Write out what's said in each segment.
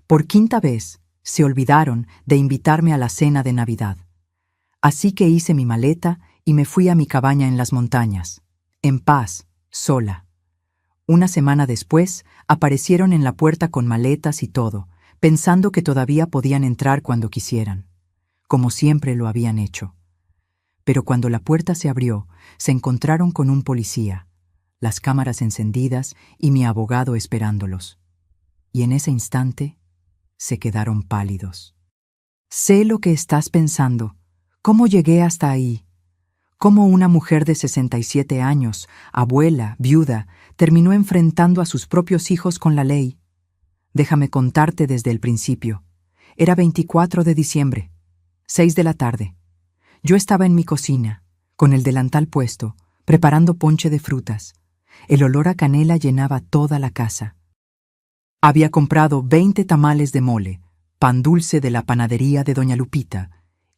Por quinta vez, se olvidaron de invitarme a la cena de Navidad. Así que hice mi maleta y me fui a mi cabaña en las montañas, en paz, sola. Una semana después, aparecieron en la puerta con maletas y todo, pensando que todavía podían entrar cuando quisieran, como siempre lo habían hecho. Pero cuando la puerta se abrió, se encontraron con un policía, las cámaras encendidas y mi abogado esperándolos. Y en ese instante, se quedaron pálidos. Sé lo que estás pensando. ¿Cómo llegué hasta ahí? ¿Cómo una mujer de 67 años, abuela, viuda, terminó enfrentando a sus propios hijos con la ley? Déjame contarte desde el principio. Era 24 de diciembre, 6 de la tarde. Yo estaba en mi cocina, con el delantal puesto, preparando ponche de frutas. El olor a canela llenaba toda la casa. Había comprado 20 tamales de mole, pan dulce de la panadería de Doña Lupita,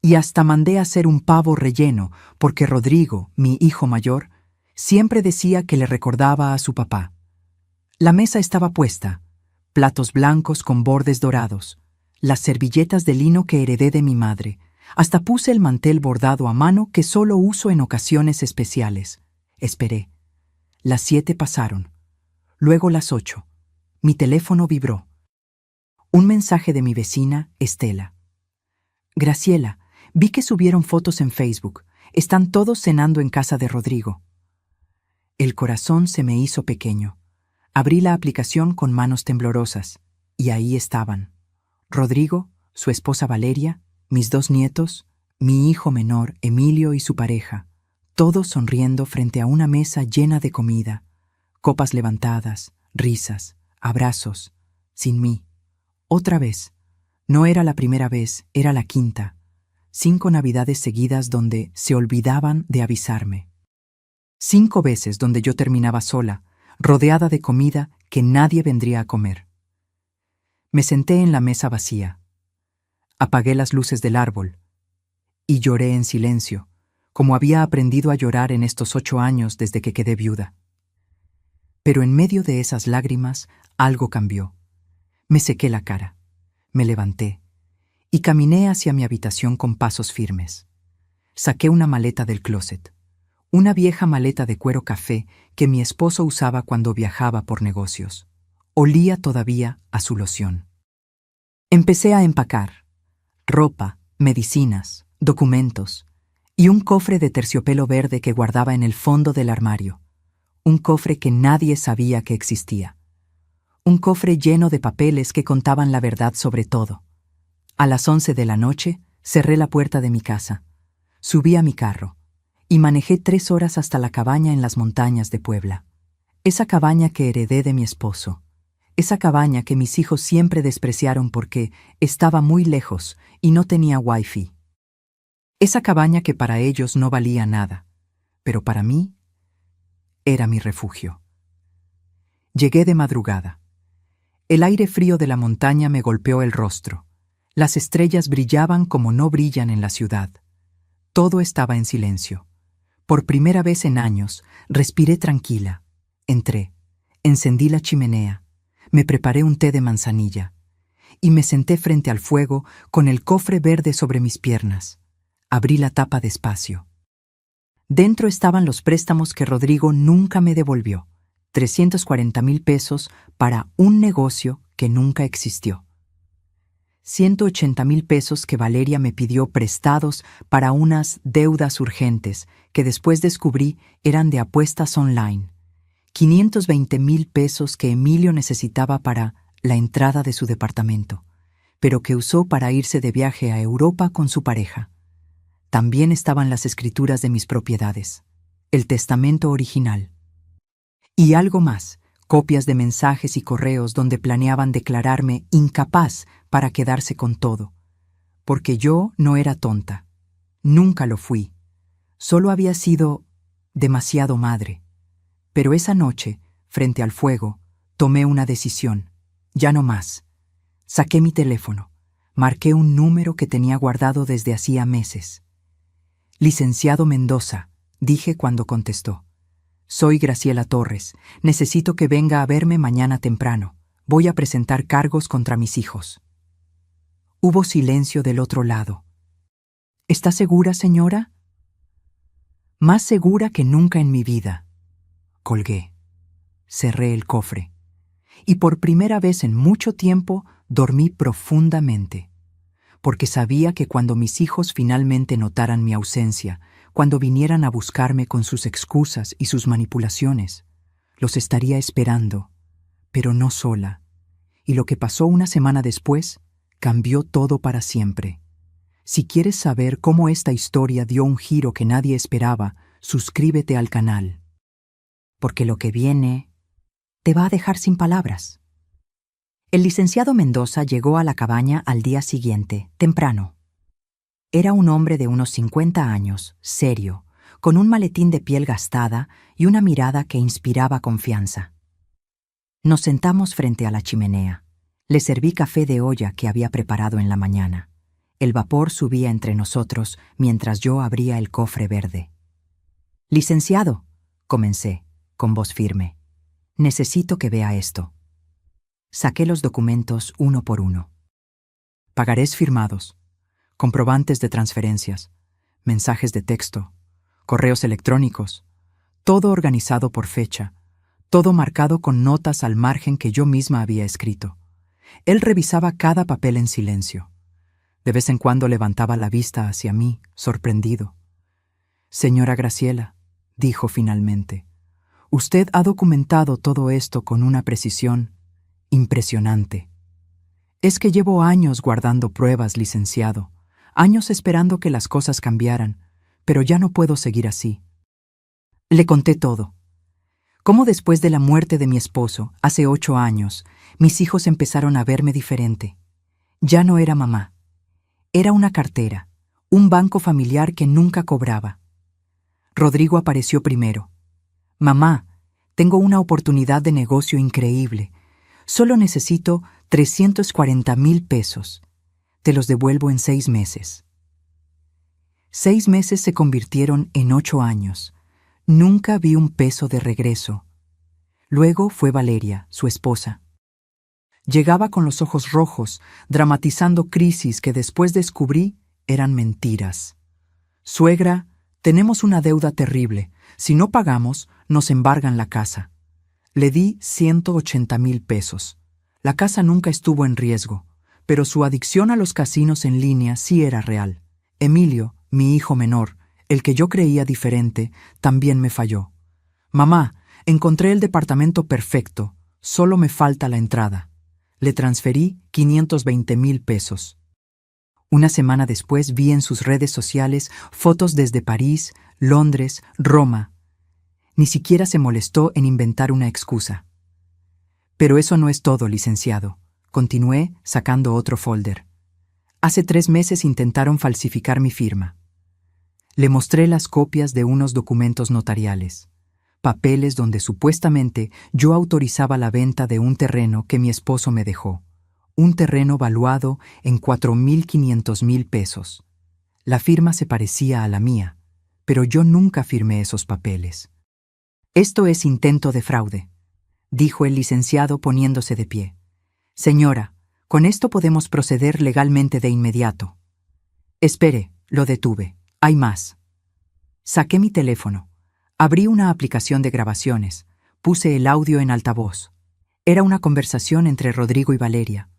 y hasta mandé a hacer un pavo relleno porque Rodrigo, mi hijo mayor, siempre decía que le recordaba a su papá. La mesa estaba puesta, platos blancos con bordes dorados, las servilletas de lino que heredé de mi madre, hasta puse el mantel bordado a mano que solo uso en ocasiones especiales. Esperé. Las 7 pasaron, luego las 8. Mi teléfono vibró. Un mensaje de mi vecina, Estela. Graciela, vi que subieron fotos en Facebook. Están todos cenando en casa de Rodrigo. El corazón se me hizo pequeño. Abrí la aplicación con manos temblorosas, y ahí estaban. Rodrigo, su esposa Valeria, mis 2 nietos, mi hijo menor, Emilio y su pareja, todos sonriendo frente a una mesa llena de comida, copas levantadas, risas, abrazos, sin mí. Otra vez. No era la primera vez, era la quinta. 5 navidades seguidas donde se olvidaban de avisarme. 5 veces donde yo terminaba sola, rodeada de comida que nadie vendría a comer. Me senté en la mesa vacía. Apagué las luces del árbol y lloré en silencio, como había aprendido a llorar en estos 8 años desde que quedé viuda. Pero en medio de esas lágrimas, algo cambió. Me sequé la cara, me levanté y caminé hacia mi habitación con pasos firmes. Saqué una maleta del closet, una vieja maleta de cuero café que mi esposo usaba cuando viajaba por negocios. Olía todavía a su loción. Empecé a empacar ropa, medicinas, documentos y un cofre de terciopelo verde que guardaba en el fondo del armario. Un cofre que nadie sabía que existía. Un cofre lleno de papeles que contaban la verdad sobre todo. A las 11 de la noche, cerré la puerta de mi casa, subí a mi carro y manejé 3 horas hasta la cabaña en las montañas de Puebla. Esa cabaña que heredé de mi esposo. Esa cabaña que mis hijos siempre despreciaron porque estaba muy lejos y no tenía wifi. Esa cabaña que para ellos no valía nada, pero para mí era mi refugio. Llegué de madrugada. El aire frío de la montaña me golpeó el rostro. Las estrellas brillaban como no brillan en la ciudad. Todo estaba en silencio. Por primera vez en años, respiré tranquila. Entré, encendí la chimenea, me preparé un té de manzanilla y me senté frente al fuego con el cofre verde sobre mis piernas. Abrí la tapa despacio. Dentro estaban los préstamos que Rodrigo nunca me devolvió. 340,000 pesos para un negocio que nunca existió. 180,000 pesos que Valeria me pidió prestados para unas deudas urgentes que después descubrí eran de apuestas online. 520,000 pesos que Emilio necesitaba para la entrada de su departamento, pero que usó para irse de viaje a Europa con su pareja. También estaban las escrituras de mis propiedades, el testamento original. Y algo más, copias de mensajes y correos donde planeaban declararme incapaz para quedarse con todo. Porque yo no era tonta. Nunca lo fui. Solo había sido demasiado madre. Pero esa noche, frente al fuego, tomé una decisión. Ya no más. Saqué mi teléfono. Marqué un número que tenía guardado desde hacía meses. Licenciado Mendoza, dije cuando contestó. Soy Graciela Torres. Necesito que venga a verme mañana temprano. Voy a presentar cargos contra mis hijos. Hubo silencio del otro lado. ¿Está segura, señora? Más segura que nunca en mi vida. Colgué. Cerré el cofre. Y por primera vez en mucho tiempo dormí profundamente, porque sabía que cuando mis hijos finalmente notaran mi ausencia, cuando vinieran a buscarme con sus excusas y sus manipulaciones, los estaría esperando, pero no sola. Y lo que pasó una semana después cambió todo para siempre. Si quieres saber cómo esta historia dio un giro que nadie esperaba, suscríbete al canal. Porque lo que viene te va a dejar sin palabras. El licenciado Mendoza llegó a la cabaña al día siguiente, temprano. Era un hombre de unos 50 años, serio, con un maletín de piel gastada y una mirada que inspiraba confianza. Nos sentamos frente a la chimenea. Le serví café de olla que había preparado en la mañana. El vapor subía entre nosotros mientras yo abría el cofre verde. «Licenciado», comencé, con voz firme, «necesito que vea esto». Saqué los documentos uno por uno. Pagarés firmados, comprobantes de transferencias, mensajes de texto, correos electrónicos, todo organizado por fecha, todo marcado con notas al margen que yo misma había escrito. Él revisaba cada papel en silencio. De vez en cuando levantaba la vista hacia mí, sorprendido. «Señora Graciela», dijo finalmente, «usted ha documentado todo esto con una precisión impresionante. Es que llevo años guardando pruebas, licenciado, años esperando que las cosas cambiaran, pero ya no puedo seguir así». Le conté todo. Cómo después de la muerte de mi esposo, hace 8 años, mis hijos empezaron a verme diferente. Ya no era mamá. Era una cartera, un banco familiar que nunca cobraba. Rodrigo apareció primero. «Mamá, tengo una oportunidad de negocio increíble. Solo necesito 340,000 pesos. Te los devuelvo en 6 meses». 6 meses se convirtieron en 8 años. Nunca vi un peso de regreso. Luego fue Valeria, su esposa. Llegaba con los ojos rojos, dramatizando crisis que después descubrí eran mentiras. «Suegra, tenemos una deuda terrible. Si no pagamos, nos embargan la casa». Le di 180,000 pesos. La casa nunca estuvo en riesgo, pero su adicción a los casinos en línea sí era real. Emilio, mi hijo menor, el que yo creía diferente, también me falló. «Mamá, encontré el departamento perfecto, solo me falta la entrada». Le transferí 520,000 pesos. Una semana después vi en sus redes sociales fotos desde París, Londres, Roma. Ni siquiera se molestó en inventar una excusa. «Pero eso no es todo, licenciado», continué sacando otro folder. «Hace 3 meses intentaron falsificar mi firma». Le mostré las copias de unos documentos notariales, papeles donde supuestamente yo autorizaba la venta de un terreno que mi esposo me dejó, un terreno valuado en 4,500,000 pesos. La firma se parecía a la mía, pero yo nunca firmé esos papeles. «Esto es intento de fraude», dijo el licenciado poniéndose de pie. «Señora, con esto podemos proceder legalmente de inmediato». «Espere», lo detuve. «Hay más». Saqué mi teléfono. Abrí una aplicación de grabaciones. Puse el audio en altavoz. Era una conversación entre Rodrigo y Valeria.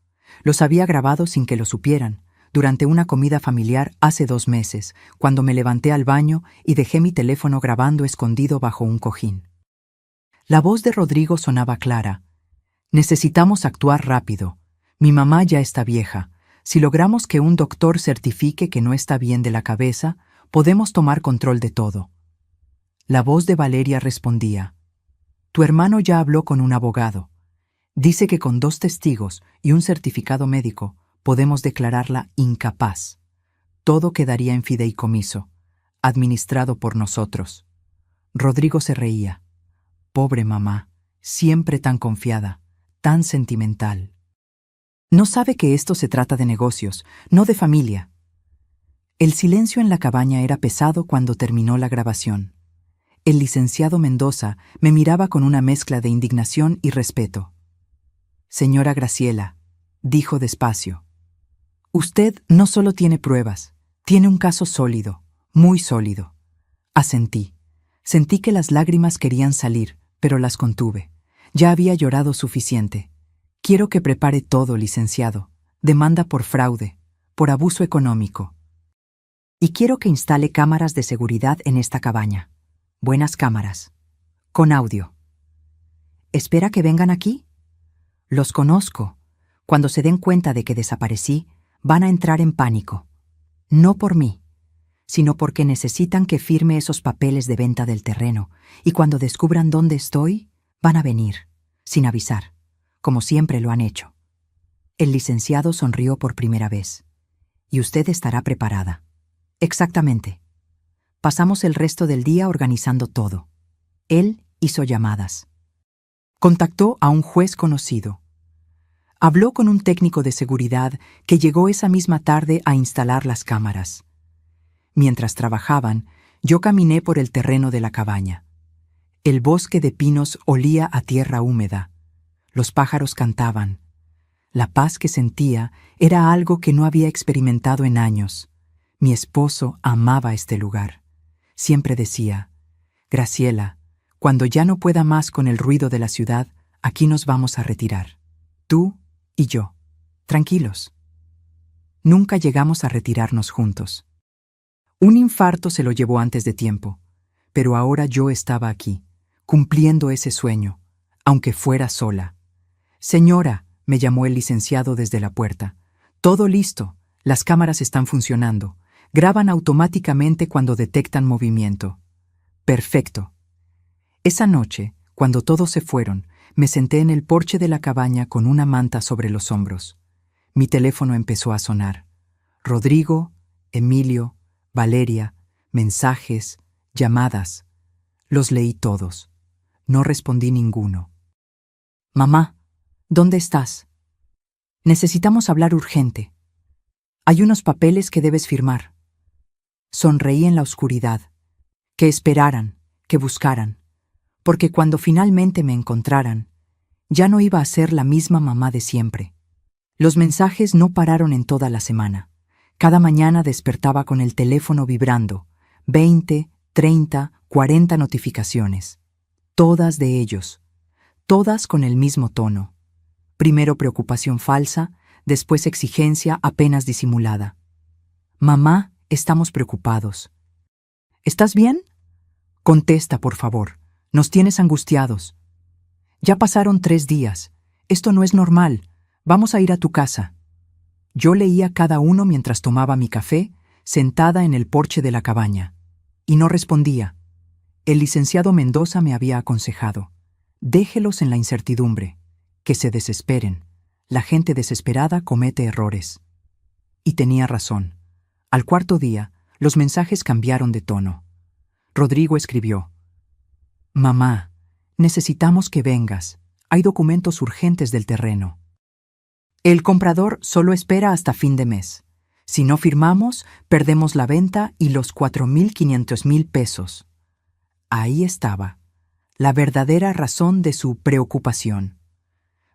Los había grabado sin que lo supieran, durante una comida familiar hace 2 meses, cuando me levanté al baño y dejé mi teléfono grabando escondido bajo un cojín. La voz de Rodrigo sonaba clara. «Necesitamos actuar rápido. Mi mamá ya está vieja. Si logramos que un doctor certifique que no está bien de la cabeza, podemos tomar control de todo». La voz de Valeria respondía: «Tu hermano ya habló con un abogado. Dice que con 2 testigos y un certificado médico podemos declararla incapaz. Todo quedaría en fideicomiso, administrado por nosotros». Rodrigo se reía. «Pobre mamá, siempre tan confiada, tan sentimental. No sabe que esto se trata de negocios, no de familia». El silencio en la cabaña era pesado cuando terminó la grabación. El licenciado Mendoza me miraba con una mezcla de indignación y respeto. Señora Graciela, dijo despacio, usted no solo tiene pruebas, tiene un caso sólido, muy sólido. Asentí. Sentí que las lágrimas querían salir, pero las contuve. Ya había llorado suficiente. Quiero que prepare todo, licenciado. Demanda por fraude, por abuso económico. Y quiero que instale cámaras de seguridad en esta cabaña. Buenas cámaras. Con audio. ¿Espera que vengan aquí? Los conozco. Cuando se den cuenta de que desaparecí, van a entrar en pánico. No por mí, sino porque necesitan que firme esos papeles de venta del terreno, y cuando descubran dónde estoy, van a venir, sin avisar, como siempre lo han hecho. El licenciado sonrió por primera vez. Y usted estará preparada. Exactamente. Pasamos el resto del día organizando todo. Él hizo llamadas. Contactó a un juez conocido. Habló con un técnico de seguridad que llegó esa misma tarde a instalar las cámaras. Mientras trabajaban, yo caminé por el terreno de la cabaña. El bosque de pinos olía a tierra húmeda. Los pájaros cantaban. La paz que sentía era algo que no había experimentado en años. Mi esposo amaba este lugar. Siempre decía, Graciela, cuando ya no pueda más con el ruido de la ciudad, aquí nos vamos a retirar. Tú y yo. Tranquilos. Nunca llegamos a retirarnos juntos. Un infarto se lo llevó antes de tiempo, pero ahora yo estaba aquí, cumpliendo ese sueño, aunque fuera sola. Señora, me llamó el licenciado desde la puerta. Todo listo, las cámaras están funcionando. Graban automáticamente cuando detectan movimiento. Perfecto. Esa noche, cuando todos se fueron, me senté en el porche de la cabaña con una manta sobre los hombros. Mi teléfono empezó a sonar. Rodrigo, Emilio, Valeria, mensajes, llamadas. Los leí todos. No respondí ninguno. Mamá, ¿dónde estás? Necesitamos hablar urgente. Hay unos papeles que debes firmar. Sonreí en la oscuridad. Que esperaran, que buscaran. Porque cuando finalmente me encontraran, ya no iba a ser la misma mamá de siempre. Los mensajes no pararon en toda la semana. Cada mañana despertaba con el teléfono vibrando, 20, 30, 40 notificaciones. Todas de ellos, todas con el mismo tono. Primero preocupación falsa, después exigencia apenas disimulada. Mamá, estamos preocupados. ¿Estás bien? Contesta, por favor. Nos tienes angustiados. Ya pasaron 3 días. Esto no es normal. Vamos a ir a tu casa. Yo leía cada uno mientras tomaba mi café, sentada en el porche de la cabaña. Y no respondía. El licenciado Mendoza me había aconsejado. Déjelos en la incertidumbre. Que se desesperen. La gente desesperada comete errores. Y tenía razón. Al 4.º día, los mensajes cambiaron de tono. Rodrigo escribió: Mamá, necesitamos que vengas. Hay documentos urgentes del terreno. El comprador solo espera hasta fin de mes. Si no firmamos, perdemos la venta y los 4.500.000 pesos. Ahí estaba, la verdadera razón de su preocupación.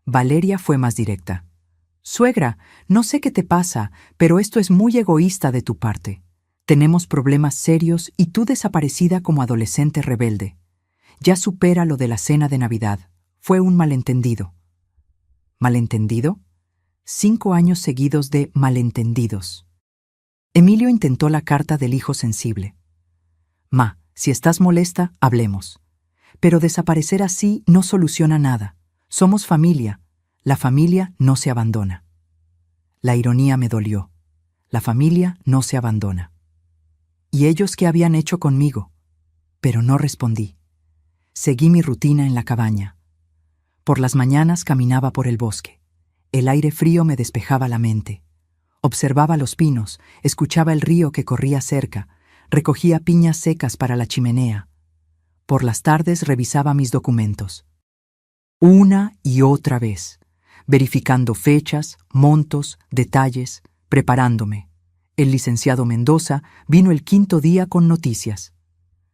Valeria fue más directa. Suegra, no sé qué te pasa, pero esto es muy egoísta de tu parte. Tenemos problemas serios y tú desaparecida como adolescente rebelde. Ya supera lo de la cena de Navidad. Fue un malentendido. ¿Malentendido? 5 años seguidos de malentendidos. Emilio intentó la carta del hijo sensible. Ma, si estás molesta, hablemos. Pero desaparecer así no soluciona nada. Somos familia. La familia no se abandona. La ironía me dolió. La familia no se abandona. ¿Y ellos qué habían hecho conmigo? Pero no respondí. Seguí mi rutina en la cabaña. Por las mañanas caminaba por el bosque. El aire frío me despejaba la mente. Observaba los pinos, escuchaba el río que corría cerca, recogía piñas secas para la chimenea. Por las tardes revisaba mis documentos. Una y otra vez, verificando fechas, montos, detalles, preparándome. El licenciado Mendoza vino el 5.º día con noticias.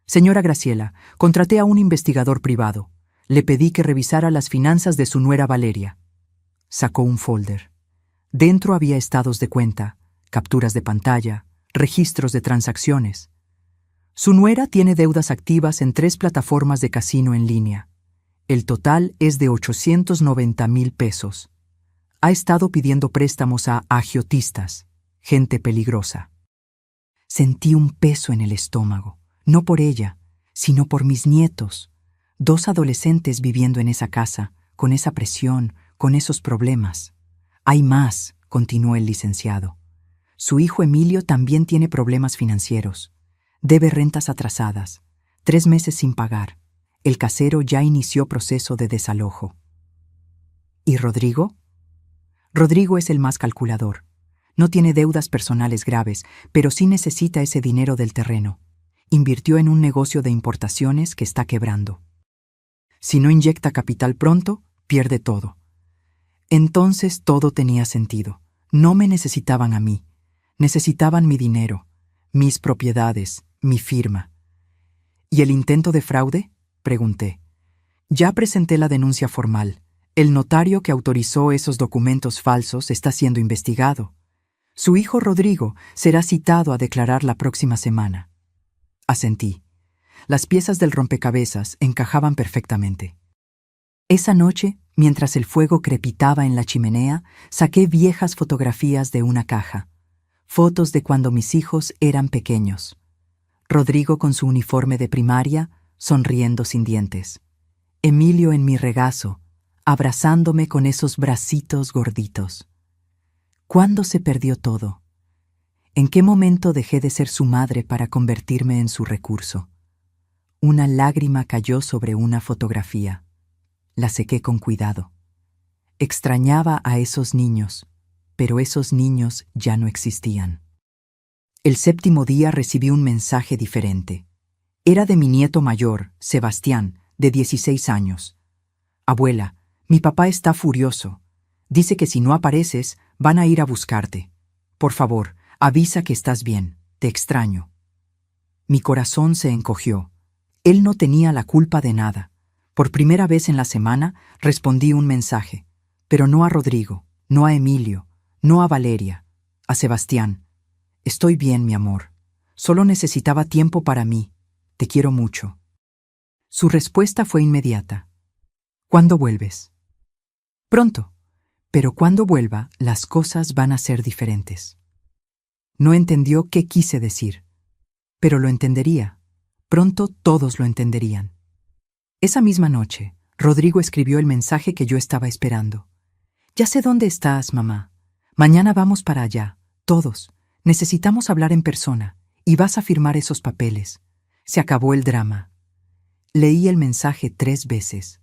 Señora Graciela, contraté a un investigador privado. Le pedí que revisara las finanzas de su nuera Valeria. Sacó un folder. Dentro había estados de cuenta, capturas de pantalla, registros de transacciones. Su nuera tiene deudas activas en 3 plataformas de casino en línea. El total es de 890,000 pesos. Ha estado pidiendo préstamos a agiotistas, gente peligrosa. Sentí un peso en el estómago, no por ella, sino por mis nietos, 2 adolescentes viviendo en esa casa, con esa presión, con esos problemas. Hay más, continuó el licenciado. Su hijo Emilio también tiene problemas financieros. Debe rentas atrasadas, 3 meses sin pagar. El casero ya inició proceso de desalojo. ¿Y Rodrigo? Rodrigo es el más calculador. No tiene deudas personales graves, pero sí necesita ese dinero del terreno. Invirtió en un negocio de importaciones que está quebrando. Si no inyecta capital pronto, pierde todo. Entonces todo tenía sentido. No me necesitaban a mí. Necesitaban mi dinero, mis propiedades, mi firma. ¿Y el intento de fraude? Pregunté. Ya presenté la denuncia formal. El notario que autorizó esos documentos falsos está siendo investigado. Su hijo Rodrigo será citado a declarar la próxima semana. Asentí. Las piezas del rompecabezas encajaban perfectamente. Esa noche, mientras el fuego crepitaba en la chimenea, saqué viejas fotografías de una caja. Fotos de cuando mis hijos eran pequeños. Rodrigo con su uniforme de primaria, sonriendo sin dientes. Emilio en mi regazo, abrazándome con esos bracitos gorditos. ¿Cuándo se perdió todo? ¿En qué momento dejé de ser su madre para convertirme en su recurso? Una lágrima cayó sobre una fotografía. La sequé con cuidado. Extrañaba a esos niños, pero esos niños ya no existían. El 7º día recibí un mensaje diferente. Era de mi nieto mayor, Sebastián, de 16 años. Abuela, mi papá está furioso. Dice que si no apareces, van a ir a buscarte. Por favor, avisa que estás bien. Te extraño. Mi corazón se encogió. Él no tenía la culpa de nada. Por primera vez en la semana respondí un mensaje, pero no a Rodrigo, no a Emilio, no a Valeria, a Sebastián. Estoy bien, mi amor. Solo necesitaba tiempo para mí. Te quiero mucho. Su respuesta fue inmediata. ¿Cuándo vuelves? Pronto. Pero cuando vuelva, las cosas van a ser diferentes. No entendió qué quise decir, pero lo entendería. Pronto todos lo entenderían. Esa misma noche, Rodrigo escribió el mensaje que yo estaba esperando. Ya sé dónde estás, mamá. Mañana vamos para allá, todos. Necesitamos hablar en persona, y vas a firmar esos papeles. Se acabó el drama. Leí el mensaje 3 veces.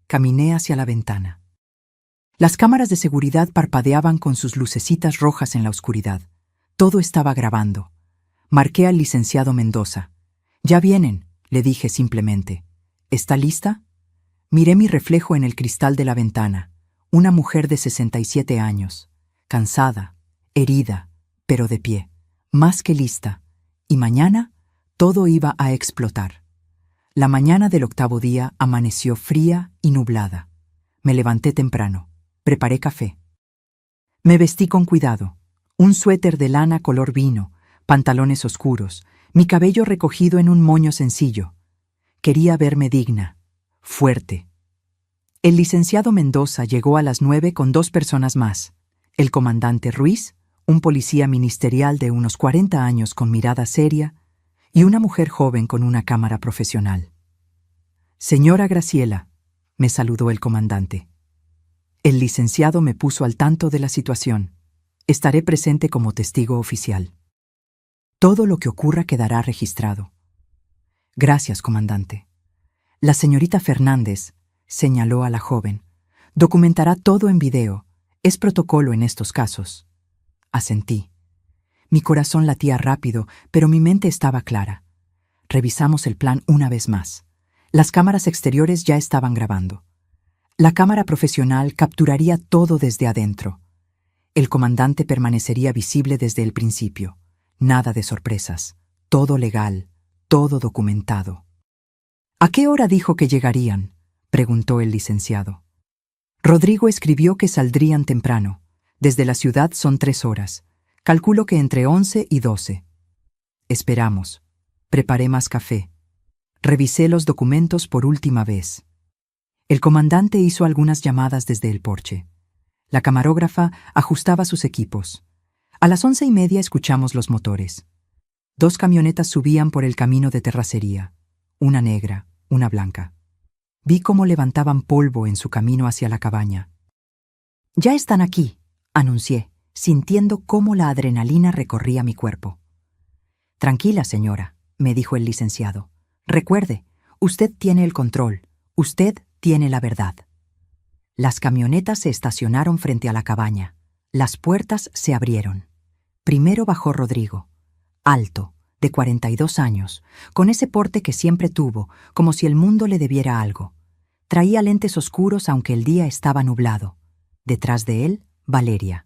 Caminé hacia la ventana. Las cámaras de seguridad parpadeaban con sus lucecitas rojas en la oscuridad. Todo estaba grabando. Marqué al licenciado Mendoza. «Ya vienen», le dije simplemente. «¿Está lista?» Miré mi reflejo en el cristal de la ventana. Una mujer de 67 años. Cansada, herida, pero de pie. Más que lista. Y mañana, todo iba a explotar. La mañana del 8º día amaneció fría y nublada. Me levanté temprano. Preparé café. Me vestí con cuidado. Un suéter de lana color vino, pantalones oscuros, mi cabello recogido en un moño sencillo. Quería verme digna, fuerte. El licenciado Mendoza llegó a las 9 con 2 personas más. El comandante Ruiz, un policía ministerial de unos 40 años con mirada seria, y una mujer joven con una cámara profesional. «Señora Graciela», me saludó el comandante. El licenciado me puso al tanto de la situación. Estaré presente como testigo oficial. Todo lo que ocurra quedará registrado. Gracias, comandante. La señorita Fernández, señaló a la joven, documentará todo en video. Es protocolo en estos casos. Asentí. Mi corazón latía rápido, pero mi mente estaba clara. Revisamos el plan una vez más. Las cámaras exteriores ya estaban grabando. La cámara profesional capturaría todo desde adentro. El comandante permanecería visible desde el principio. Nada de sorpresas. Todo legal, todo documentado. «¿A qué hora dijo que llegarían?», preguntó el licenciado. Rodrigo escribió que saldrían temprano. Desde la ciudad son 3 horas. Calculo que entre 11 y 12. Esperamos. Preparé más café. Revisé los documentos por última vez. El comandante hizo algunas llamadas desde el porche. La camarógrafa ajustaba sus equipos. A las 11:30 escuchamos los motores. 2 camionetas subían por el camino de terracería. Una negra, una blanca. Vi cómo levantaban polvo en su camino hacia la cabaña. «Ya están aquí», anuncié, sintiendo cómo la adrenalina recorría mi cuerpo. «Tranquila, señora», me dijo el licenciado. «Recuerde, usted tiene el control, usted tiene la verdad». Las camionetas se estacionaron frente a la cabaña. Las puertas se abrieron. Primero bajó Rodrigo, alto, de 42 años, con ese porte que siempre tuvo, como si el mundo le debiera algo. Traía lentes oscuros aunque el día estaba nublado. Detrás de él, Valeria.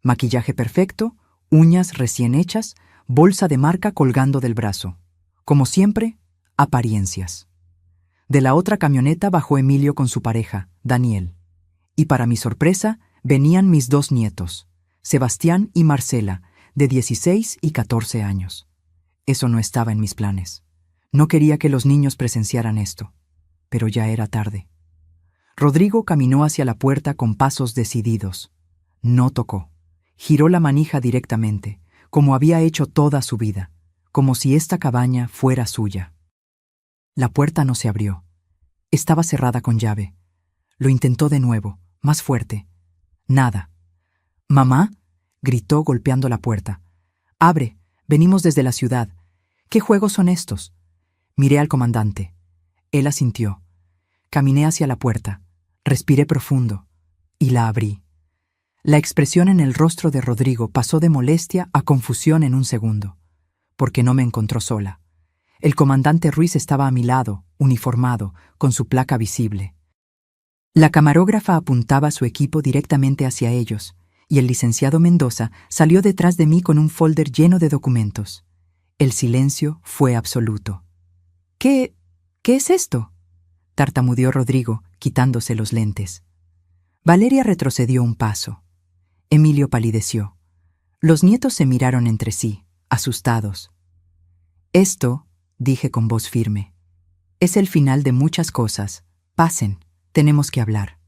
Maquillaje perfecto, uñas recién hechas, bolsa de marca colgando del brazo. Como siempre, apariencias. De la otra camioneta bajó Emilio con su pareja, Daniel. Y para mi sorpresa, venían mis 2 nietos, Sebastián y Marcela, de 16 y 14 años. Eso no estaba en mis planes. No quería que los niños presenciaran esto. Pero ya era tarde. Rodrigo caminó hacia la puerta con pasos decididos. No tocó. Giró la manija directamente, como había hecho toda su vida, como si esta cabaña fuera suya. La puerta no se abrió. Estaba cerrada con llave. Lo intentó de nuevo, más fuerte. Nada. «¡Mamá!», gritó golpeando la puerta. «Abre, venimos desde la ciudad. ¿Qué juegos son estos?». Miré al comandante. Él asintió. Caminé hacia la puerta, respiré profundo y la abrí. La expresión en el rostro de Rodrigo pasó de molestia a confusión en un segundo, porque no me encontró sola. El comandante Ruiz estaba a mi lado, uniformado, con su placa visible. La camarógrafa apuntaba su equipo directamente hacia ellos, y el licenciado Mendoza salió detrás de mí con un folder lleno de documentos. El silencio fue absoluto. ¿Qué es esto?», tartamudeó Rodrigo, quitándose los lentes. Valeria retrocedió un paso. Emilio palideció. Los nietos se miraron entre sí, asustados. «Esto», dije con voz firme, «es el final de muchas cosas. Pasen, tenemos que hablar».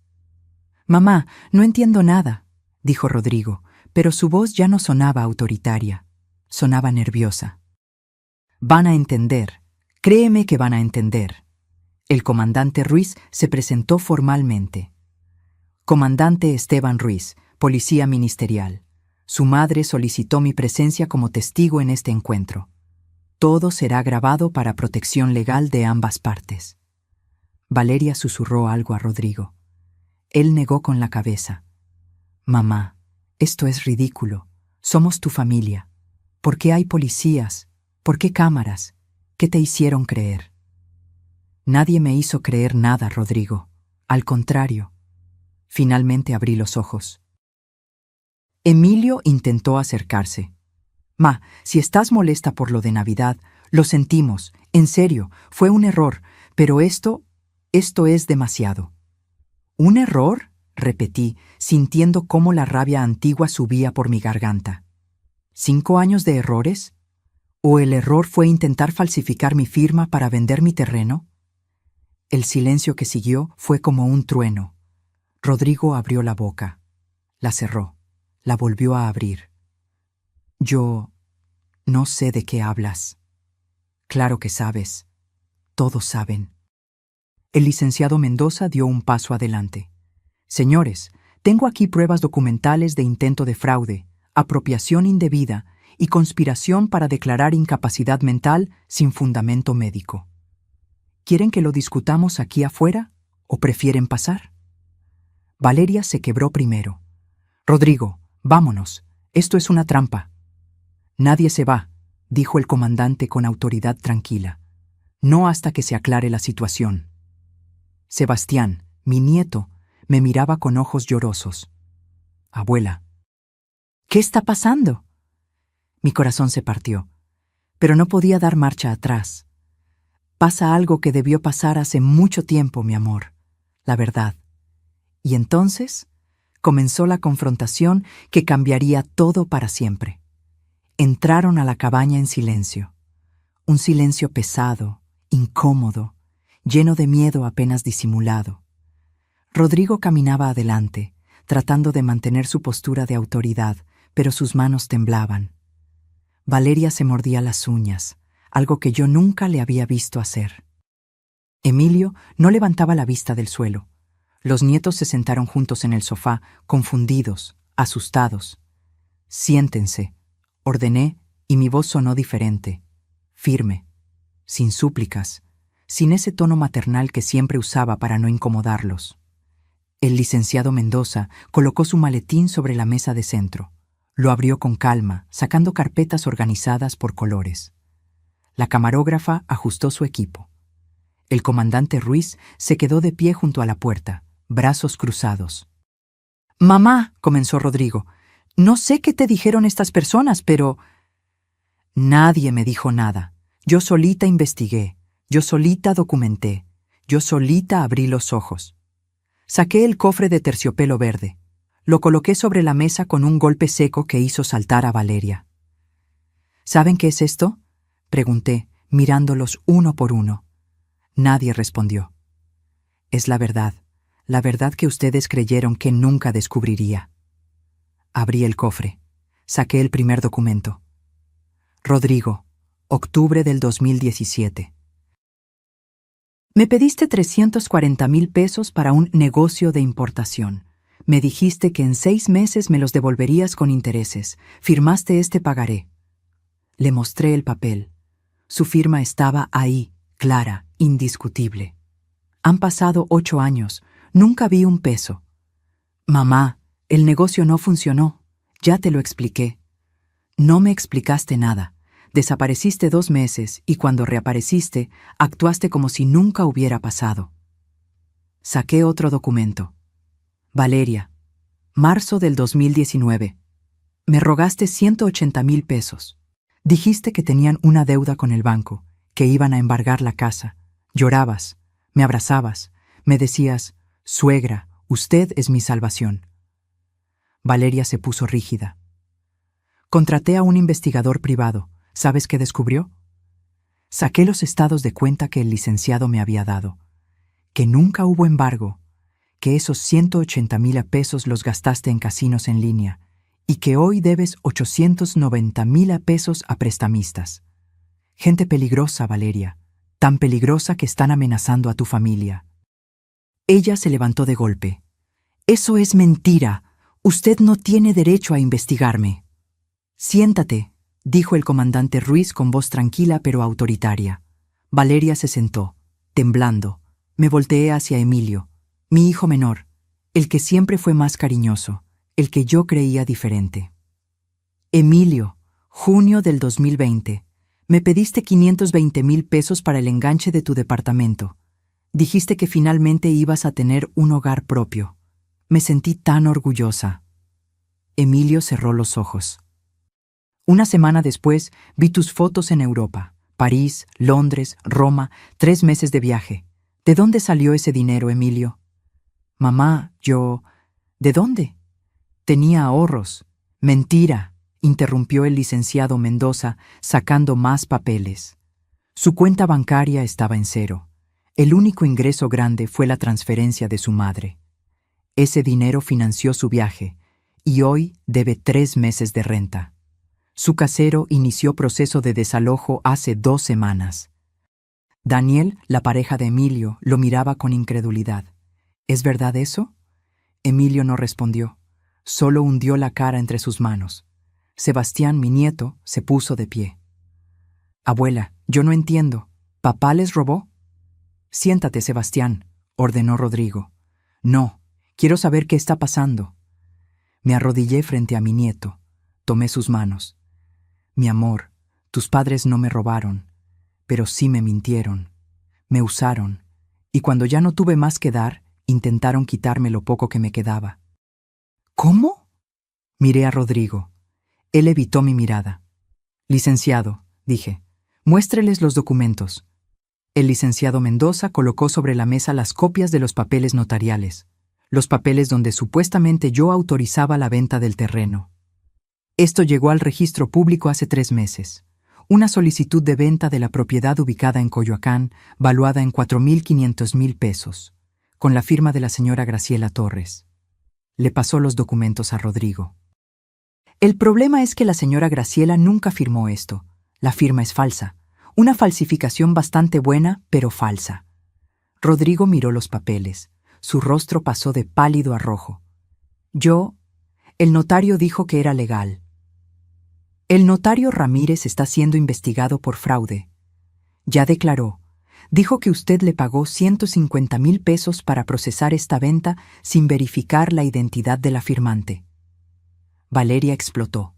«Mamá, no entiendo nada», dijo Rodrigo, pero su voz ya no sonaba autoritaria, sonaba nerviosa. «Van a entender, créeme que van a entender». El comandante Ruiz se presentó formalmente. «Comandante Esteban Ruiz, Policía Ministerial. Su madre solicitó mi presencia como testigo en este encuentro. Todo será grabado para protección legal de ambas partes». Valeria susurró algo a Rodrigo. Él negó con la cabeza. «Mamá, esto es ridículo. Somos tu familia. ¿Por qué hay policías? ¿Por qué cámaras? ¿Qué te hicieron creer?». «Nadie me hizo creer nada, Rodrigo. Al contrario». Finalmente abrí los ojos. Emilio intentó acercarse. «Ma, si estás molesta por lo de Navidad, lo sentimos. En serio, fue un error, pero esto es demasiado». «¿Un error?», repetí, sintiendo cómo la rabia antigua subía por mi garganta. ¿5 años de errores? ¿O el error fue intentar falsificar mi firma para vender mi terreno? El silencio que siguió fue como un trueno. Rodrigo abrió la boca. La cerró. La volvió a abrir. «Yo no sé de qué hablas». «Claro que sabes. Todos saben». El licenciado Mendoza dio un paso adelante. «Señores, tengo aquí pruebas documentales de intento de fraude, apropiación indebida y conspiración para declarar incapacidad mental sin fundamento médico. ¿Quieren que lo discutamos aquí afuera o prefieren pasar?». Valeria se quebró primero. «Rodrigo, vámonos. Esto es una trampa». «Nadie se va», dijo el comandante con autoridad tranquila. «No hasta que se aclare la situación». Sebastián, mi nieto, me miraba con ojos llorosos. «Abuela». «¿Qué está pasando?». Mi corazón se partió, pero no podía dar marcha atrás. «Pasa algo que debió pasar hace mucho tiempo, mi amor. La verdad. Y entonces comenzó la confrontación que cambiaría todo para siempre. Entraron a la cabaña en silencio. Un silencio pesado, incómodo, lleno de miedo apenas disimulado. Rodrigo caminaba adelante, tratando de mantener su postura de autoridad, pero sus manos temblaban. Valeria se mordía las uñas, algo que yo nunca le había visto hacer. Emilio no levantaba la vista del suelo. Los nietos se sentaron juntos en el sofá, confundidos, asustados. «Siéntense», ordené, y mi voz sonó diferente, firme, sin súplicas, sin ese tono maternal que siempre usaba para no incomodarlos. El licenciado Mendoza colocó su maletín sobre la mesa de centro. Lo abrió con calma, sacando carpetas organizadas por colores. La camarógrafa ajustó su equipo. El comandante Ruiz se quedó de pie junto a la puerta, brazos cruzados. «Mamá», comenzó Rodrigo, «no sé qué te dijeron estas personas, pero...» Nadie me dijo nada. Yo solita investigué, yo solita documenté, yo solita abrí los ojos. Saqué el cofre de terciopelo verde. Lo coloqué sobre la mesa con un golpe seco que hizo saltar a Valeria. «¿Saben qué es esto?», pregunté, mirándolos uno por uno. Nadie respondió. «Es la verdad que ustedes creyeron que nunca descubriría». Abrí el cofre. Saqué el primer documento. Rodrigo, octubre del 2017. Me pediste 340,000 pesos para un negocio de importación. Me dijiste que en 6 meses me los devolverías con intereses. Firmaste este pagaré. Le mostré el papel. Su firma estaba ahí, clara, indiscutible. Han pasado 8 años. Nunca vi un peso. «Mamá, el negocio no funcionó. Ya te lo expliqué». «No me explicaste nada. Desapareciste 2 meses y cuando reapareciste, actuaste como si nunca hubiera pasado». Saqué otro documento. «Valeria, marzo del 2019. Me rogaste 180,000 pesos. Dijiste que tenían una deuda con el banco, que iban a embargar la casa. Llorabas, me abrazabas, me decías, suegra, usted es mi salvación». Valeria se puso rígida. «Contraté a un investigador privado. ¿Sabes qué descubrió?» Saqué los estados de cuenta que el licenciado me había dado. Que nunca hubo embargo, que esos 180,000 pesos los gastaste en casinos en línea y que hoy debes 890,000 pesos a prestamistas. Gente peligrosa, Valeria, tan peligrosa que están amenazando a tu familia. Ella se levantó de golpe. «Eso es mentira. Usted no tiene derecho a investigarme». «Siéntate», dijo el comandante Ruiz con voz tranquila pero autoritaria. Valeria se sentó, temblando. Me volteé hacia Emilio, mi hijo menor, el que siempre fue más cariñoso, el que yo creía diferente. «Emilio, junio del 2020. Me pediste 520,000 pesos para el enganche de tu departamento. Dijiste que finalmente ibas a tener un hogar propio. Me sentí tan orgullosa». Emilio cerró los ojos. «Una semana después vi tus fotos en Europa, París, Londres, Roma, 3 meses de viaje. ¿De dónde salió ese dinero, Emilio?» «Mamá, yo... ¿De dónde?» «Tenía ahorros». «Mentira», interrumpió el licenciado Mendoza, sacando más papeles. Su cuenta bancaria estaba en cero. El único ingreso grande fue la transferencia de su madre. Ese dinero financió su viaje, y hoy debe 3 meses de renta. Su casero inició proceso de desalojo hace 2 semanas. Daniel, la pareja de Emilio, lo miraba con incredulidad. «¿Es verdad eso?» Emilio no respondió, solo hundió la cara entre sus manos. Sebastián, mi nieto, se puso de pie. «Abuela, yo no entiendo. ¿Papá les robó?» «Siéntate, Sebastián», ordenó Rodrigo. «No, quiero saber qué está pasando». Me arrodillé frente a mi nieto. Tomé sus manos. «Mi amor, tus padres no me robaron, pero sí me mintieron. Me usaron, y cuando ya no tuve más que dar, intentaron quitarme lo poco que me quedaba». «¿Cómo?». Miré a Rodrigo. Él evitó mi mirada. «Licenciado», dije, «muéstreles los documentos». El licenciado Mendoza colocó sobre la mesa las copias de los papeles notariales. los papeles donde supuestamente yo autorizaba la venta del terreno. Esto llegó al registro público hace 3 meses. Una solicitud de venta de la propiedad ubicada en Coyoacán, valuada en 4.500.000 pesos, con la firma de la señora Graciela Torres. Le pasó los documentos a Rodrigo. El problema es que la señora Graciela nunca firmó esto. La firma es falsa. Una falsificación bastante buena, pero falsa. Rodrigo miró los papeles. Su rostro pasó de pálido a rojo. El notario dijo que era legal. El notario Ramírez está siendo investigado por fraude. Ya declaró. Dijo que usted le pagó 150.000 pesos para procesar esta venta sin verificar la identidad de la firmante. Valeria explotó.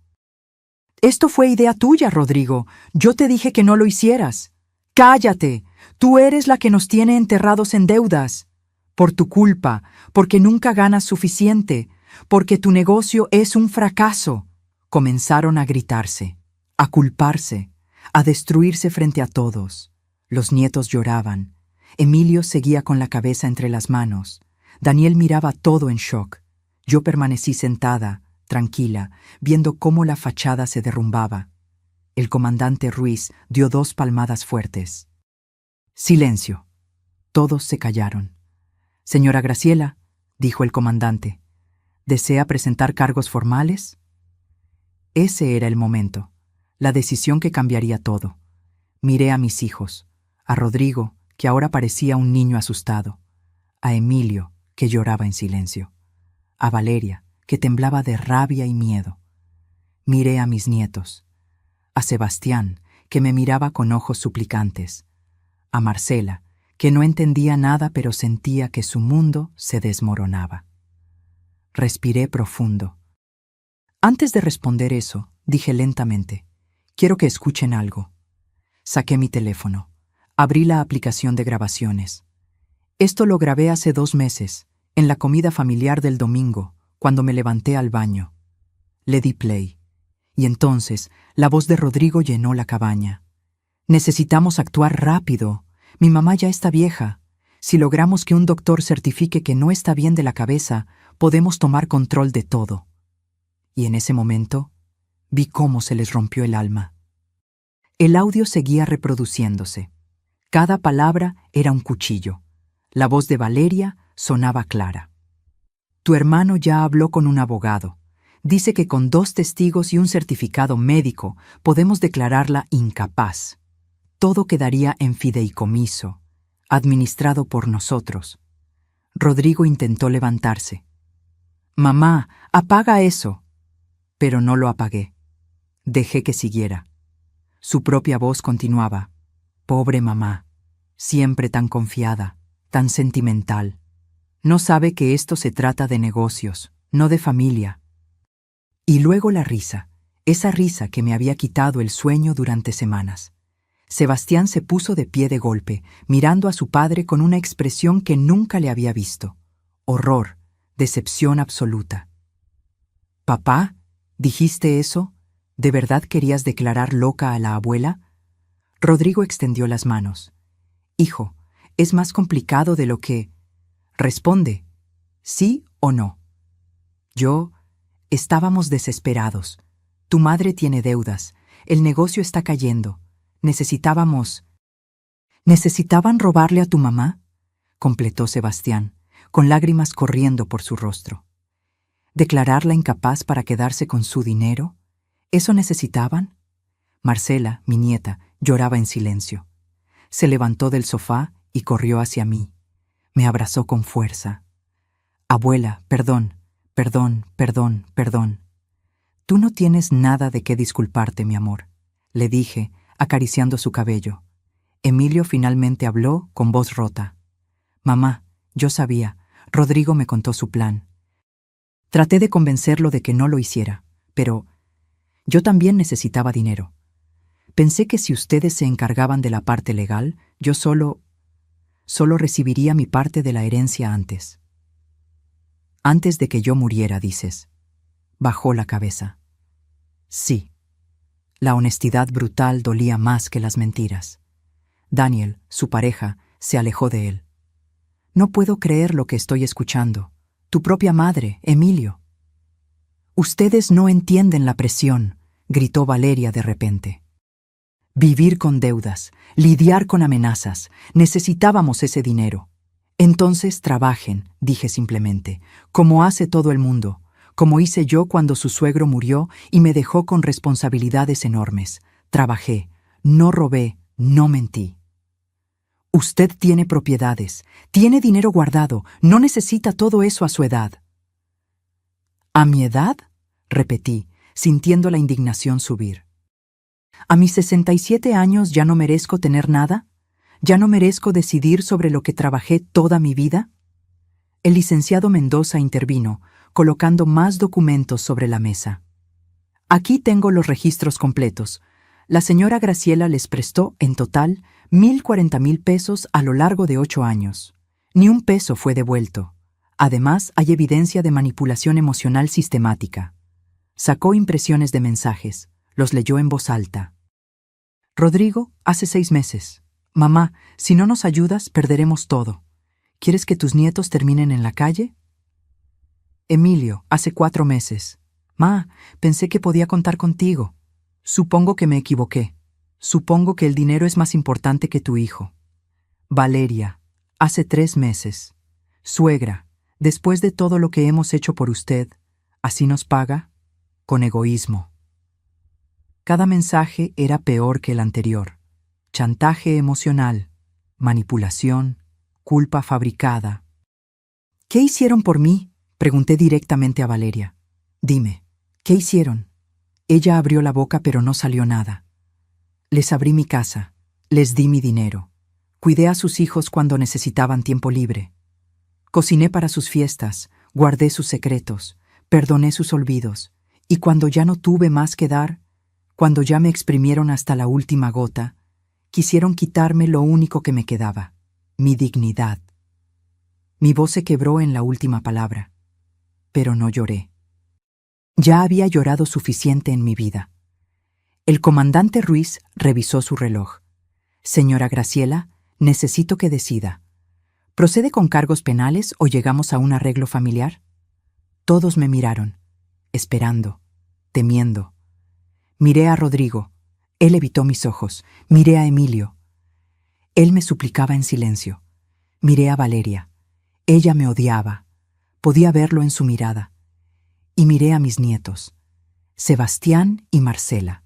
Esto fue idea tuya, Rodrigo. Yo te dije que no lo hicieras. ¡Cállate! Tú eres la que nos tiene enterrados en deudas. Por tu culpa, porque nunca ganas suficiente, porque tu negocio es un fracaso. Comenzaron a gritarse, a culparse, a destruirse frente a todos. Los nietos lloraban. Emilio seguía con la cabeza entre las manos. Daniel miraba todo en shock. Yo permanecí sentada, tranquila, viendo cómo la fachada se derrumbaba. El comandante Ruiz dio 2 palmadas fuertes. Silencio. Todos se callaron. Señora Graciela, dijo el comandante, ¿desea presentar cargos formales? Ese era el momento, la decisión que cambiaría todo. Miré a mis hijos, a Rodrigo, que ahora parecía un niño asustado, a Emilio, que lloraba en silencio, a Valeria, que temblaba de rabia y miedo. Miré a mis nietos, a Sebastián, que me miraba con ojos suplicantes, a Marcela, que no entendía nada pero sentía que su mundo se desmoronaba. Respiré profundo. Antes de responder eso, dije lentamente, quiero que escuchen algo. Saqué mi teléfono. Abrí la aplicación de grabaciones. Esto lo grabé hace 2 meses, en la comida familiar del domingo, cuando me levanté al baño. Le di play. Y entonces, la voz de Rodrigo llenó la cabaña. Necesitamos actuar rápido. Mi mamá ya está vieja. Si logramos que un doctor certifique que no está bien de la cabeza, podemos tomar control de todo. Y en ese momento, vi cómo se les rompió el alma. El audio seguía reproduciéndose. Cada palabra era un cuchillo. La voz de Valeria sonaba clara. Tu hermano ya habló con un abogado. Dice que con 2 testigos y un certificado médico podemos declararla incapaz. Todo quedaría en fideicomiso, administrado por nosotros. Rodrigo intentó levantarse. Mamá, apaga eso. Pero no lo apagué. Dejé que siguiera. Su propia voz continuaba. Pobre mamá, siempre tan confiada, tan sentimental. No sabe que esto se trata de negocios, no de familia. Y luego la risa, esa risa que me había quitado el sueño durante semanas. Sebastián se puso de pie de golpe, mirando a su padre con una expresión que nunca le había visto. Horror, decepción absoluta. «Papá, ¿dijiste eso? ¿De verdad querías declarar loca a la abuela?» Rodrigo extendió las manos. «Hijo, es más complicado de lo que...» «Responde, ¿sí o no?» Estábamos desesperados. Tu madre tiene deudas. El negocio está cayendo. ¿Necesitaban robarle a tu mamá?», completó Sebastián, con lágrimas corriendo por su rostro. ¿Declararla incapaz para quedarse con su dinero? ¿Eso necesitaban? Marcela, mi nieta, lloraba en silencio. Se levantó del sofá y corrió hacia mí. Me abrazó con fuerza. «Abuela, perdón. Tú no tienes nada de qué disculparte, mi amor», le dije, acariciando su cabello. Emilio finalmente habló con voz rota. «Mamá, yo sabía. Rodrigo me contó su plan. Traté de convencerlo de que no lo hiciera, pero yo también necesitaba dinero. Pensé que si ustedes se encargaban de la parte legal, yo solo recibiría mi parte de la herencia antes». «Antes de que yo muriera, dices». Bajó la cabeza. Sí. La honestidad brutal dolía más que las mentiras. Daniel, su pareja, se alejó de él. «No puedo creer lo que estoy escuchando», Tu propia madre, Emilio. Ustedes no entienden la presión, gritó Valeria de repente. Vivir con deudas, lidiar con amenazas, necesitábamos ese dinero. Entonces trabajen, dije simplemente, como hace todo el mundo, como hice yo cuando su suegro murió y me dejó con responsabilidades enormes. Trabajé, no robé, no mentí. Usted tiene propiedades, tiene dinero guardado, no necesita todo eso a su edad. ¿A mi edad?, repetí, sintiendo la indignación subir. ¿A mis 67 años ya no merezco tener nada? ¿Ya no merezco decidir sobre lo que trabajé toda mi vida? El licenciado Mendoza intervino, colocando más documentos sobre la mesa. Aquí tengo los registros completos. La señora Graciela les prestó, en total, 1,040,000 pesos a lo largo de 8 años. Ni un peso fue devuelto. Además, hay evidencia de manipulación emocional sistemática. Sacó impresiones de mensajes. Los leyó en voz alta. Rodrigo, hace 6 meses. Mamá, si no nos ayudas, perderemos todo. ¿Quieres que tus nietos terminen en la calle? Emilio, hace 4 meses. Ma, pensé que podía contar contigo. Supongo que me equivoqué. Supongo que el dinero es más importante que tu hijo. Valeria, hace 3 meses. Suegra, después de todo lo que hemos hecho por usted, ¿así nos paga? Con egoísmo. Cada mensaje era peor que el anterior. Chantaje emocional, manipulación, culpa fabricada. ¿Qué hicieron por mí?, pregunté directamente a Valeria. Dime, ¿qué hicieron? Ella abrió la boca pero no salió nada. Les abrí mi casa, les di mi dinero. Cuidé a sus hijos cuando necesitaban tiempo libre. Cociné para sus fiestas, guardé sus secretos, perdoné sus olvidos, y cuando ya no tuve más que dar, cuando ya me exprimieron hasta la última gota, quisieron quitarme lo único que me quedaba, mi dignidad. Mi voz se quebró en la última palabra, pero no lloré. Ya había llorado suficiente en mi vida. El comandante Ruiz revisó su reloj. Señora Graciela, necesito que decida. ¿Procede con cargos penales o llegamos a un arreglo familiar? Todos me miraron, esperando, temiendo. Miré a Rodrigo. Él evitó mis ojos. Miré a Emilio. Él me suplicaba en silencio. Miré a Valeria. Ella me odiaba. Podía verlo en su mirada. Y miré a mis nietos, Sebastián y Marcela,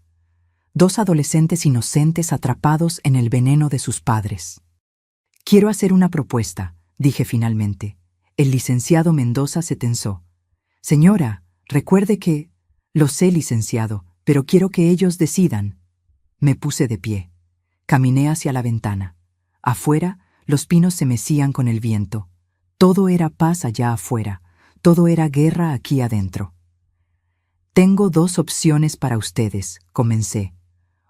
2 adolescentes inocentes atrapados en el veneno de sus padres. Quiero hacer una propuesta, dije finalmente. El licenciado Mendoza se tensó. Señora, recuerde que... Lo sé, licenciado, pero quiero que ellos decidan. Me puse de pie. Caminé hacia la ventana. Afuera, los pinos se mecían con el viento. Todo era paz allá afuera. Todo era guerra aquí adentro. Tengo 2 opciones para ustedes, comencé.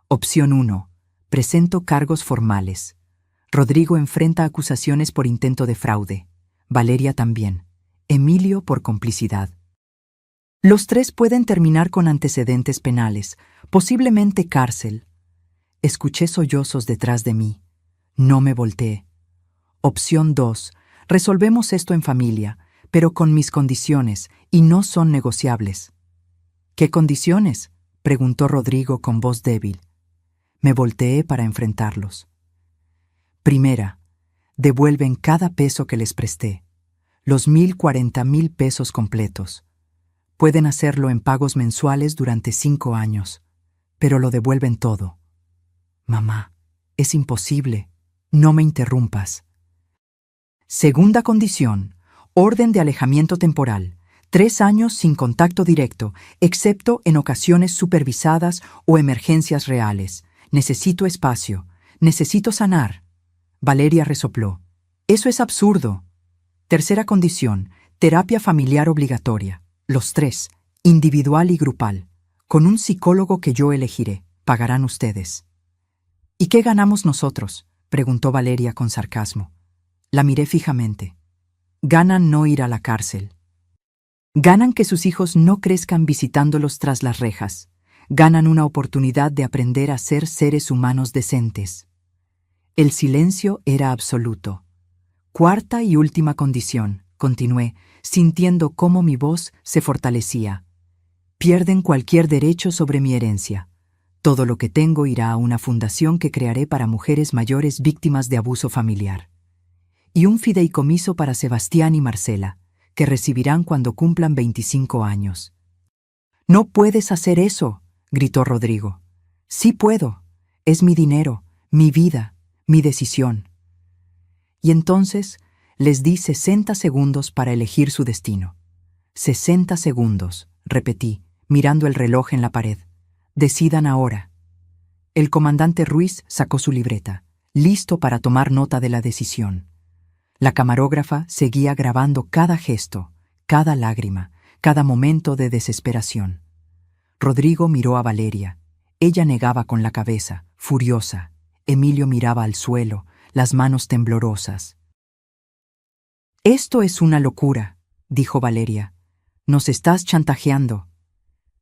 Opción 1. Presento cargos formales. Rodrigo enfrenta acusaciones por intento de fraude. Valeria también. Emilio por complicidad. Los 3 pueden terminar con antecedentes penales, posiblemente cárcel. Escuché sollozos detrás de mí. No me volteé. Opción 2. Resolvemos esto en familia, pero con mis condiciones, y no son negociables. ¿Qué condiciones?, preguntó Rodrigo con voz débil. Me volteé para enfrentarlos. Primera, devuelven cada peso que les presté, los 1,040,000 pesos completos. Pueden hacerlo en pagos mensuales durante 5 años, pero lo devuelven todo. Mamá, es imposible. No me interrumpas. Segunda condición, orden de alejamiento temporal. 3 años sin contacto directo, excepto en ocasiones supervisadas o emergencias reales. Necesito espacio. Necesito sanar. Valeria resopló. Eso es absurdo. Tercera condición, terapia familiar obligatoria. Los 3, individual y grupal, con un psicólogo que yo elegiré. Pagarán ustedes. ¿Y qué ganamos nosotros?, preguntó Valeria con sarcasmo. La miré fijamente. Ganan no ir a la cárcel. Ganan que sus hijos no crezcan visitándolos tras las rejas. Ganan una oportunidad de aprender a ser seres humanos decentes. El silencio era absoluto. Cuarta y última condición, continué, sintiendo cómo mi voz se fortalecía. Pierden cualquier derecho sobre mi herencia. Todo lo que tengo irá a una fundación que crearé para mujeres mayores víctimas de abuso familiar. Y un fideicomiso para Sebastián y Marcela, que recibirán cuando cumplan 25 años. «No puedes hacer eso», gritó Rodrigo. «Sí puedo. Es mi dinero, mi vida, mi decisión». Y entonces les di 60 segundos para elegir su destino. 60 segundos, repetí, mirando el reloj en la pared. Decidan ahora. El comandante Ruiz sacó su libreta, listo para tomar nota de la decisión. La camarógrafa seguía grabando cada gesto, cada lágrima, cada momento de desesperación. Rodrigo miró a Valeria. Ella negaba con la cabeza, furiosa. Emilio miraba al suelo, las manos temblorosas. «Esto es una locura», dijo Valeria. «Nos estás chantajeando».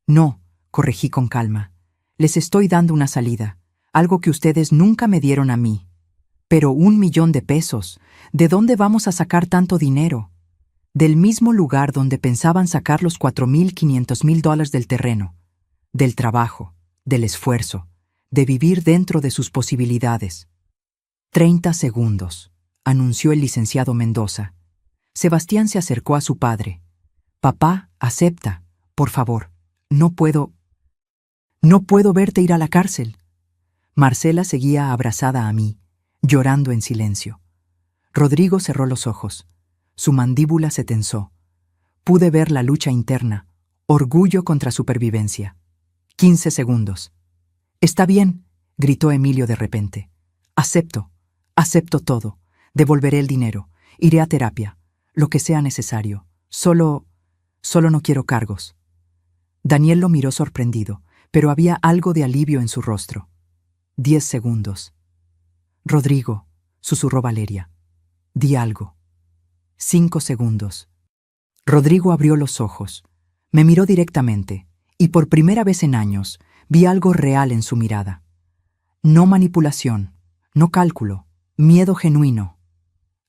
«No», corregí con calma. «Les estoy dando una salida, algo que ustedes nunca me dieron a mí». «Pero 1 millón de pesos, ¿de dónde vamos a sacar tanto dinero?» «Del mismo lugar donde pensaban sacar los $4.500.000 del terreno, del trabajo, del esfuerzo, de vivir dentro de sus posibilidades». 30 segundos, anunció el licenciado Mendoza. Sebastián se acercó a su padre. «Papá, acepta, por favor. No puedo verte ir a la cárcel». Marcela seguía abrazada a mí, llorando en silencio. Rodrigo cerró los ojos. Su mandíbula se tensó. Pude ver la lucha interna, orgullo contra supervivencia. 15 segundos. «Está bien», gritó Emilio de repente. Acepto todo. Devolveré el dinero. Iré a terapia. Lo que sea necesario. Solo no quiero cargos». Daniel lo miró sorprendido, pero había algo de alivio en su rostro. 10 segundos. «Rodrigo», susurró Valeria. «Di algo». 5 segundos. Rodrigo abrió los ojos. Me miró directamente, y por primera vez en años vi algo real en su mirada. No manipulación, no cálculo, miedo genuino.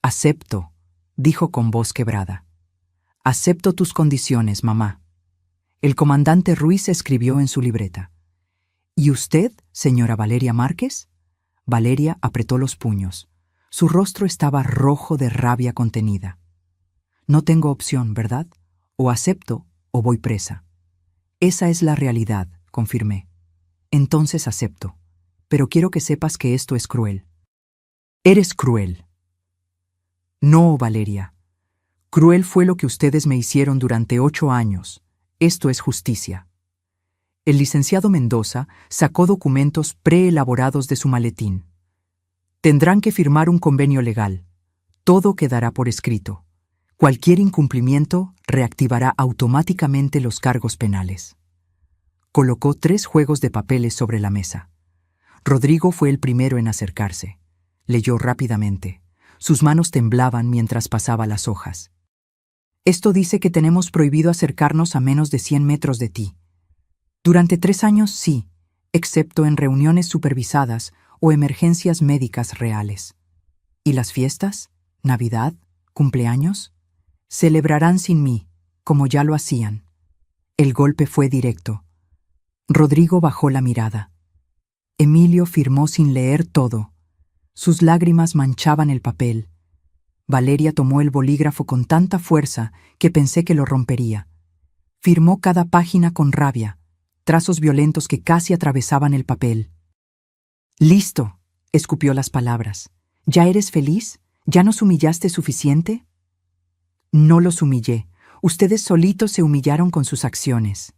«Acepto», dijo con voz quebrada. «Acepto tus condiciones, mamá». El comandante Ruiz escribió en su libreta. «¿Y usted, señora Valeria Márquez?» Valeria apretó los puños. Su rostro estaba rojo de rabia contenida. «No tengo opción, ¿verdad? O acepto o voy presa». «Esa es la realidad», confirmé. «Entonces acepto. Pero quiero que sepas que esto es cruel». «Eres cruel». «No, Valeria. Cruel fue lo que ustedes me hicieron durante 8 años. Esto es justicia». El licenciado Mendoza sacó documentos preelaborados de su maletín. «Tendrán que firmar un convenio legal. Todo quedará por escrito. Cualquier incumplimiento reactivará automáticamente los cargos penales». Colocó 3 juegos de papeles sobre la mesa. Rodrigo fue el primero en acercarse. Leyó rápidamente. Sus manos temblaban mientras pasaba las hojas. «Esto dice que tenemos prohibido acercarnos a menos de 100 metros de ti. Durante 3 años sí, excepto en reuniones supervisadas o emergencias médicas reales. ¿Y las fiestas? ¿Navidad? ¿Cumpleaños? Celebrarán sin mí, como ya lo hacían». El golpe fue directo. Rodrigo bajó la mirada. Emilio firmó sin leer todo. Sus lágrimas manchaban el papel. Valeria tomó el bolígrafo con tanta fuerza que pensé que lo rompería. Firmó cada página con rabia, trazos violentos que casi atravesaban el papel. «Listo», escupió las palabras. «¿Ya eres feliz? ¿Ya nos humillaste suficiente?» «No los humillé. Ustedes solitos se humillaron con sus acciones».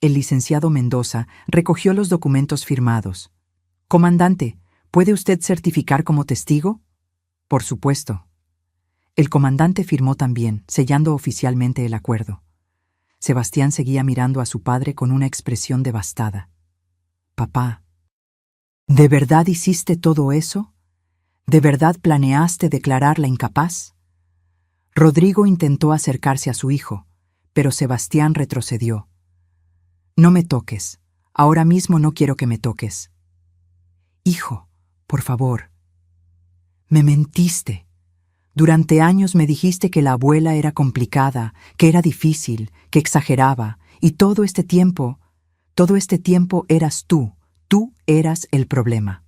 El licenciado Mendoza recogió los documentos firmados. «Comandante, ¿puede usted certificar como testigo?» «Por supuesto». El comandante firmó también, sellando oficialmente el acuerdo. Sebastián seguía mirando a su padre con una expresión devastada. «Papá, ¿de verdad hiciste todo eso? ¿De verdad planeaste declararla incapaz?» Rodrigo intentó acercarse a su hijo, pero Sebastián retrocedió. «No me toques. Ahora mismo no quiero que me toques». «Hijo, por favor». «Me mentiste. Durante años me dijiste que la abuela era complicada, que era difícil, que exageraba, y todo este tiempo eras tú eras el problema.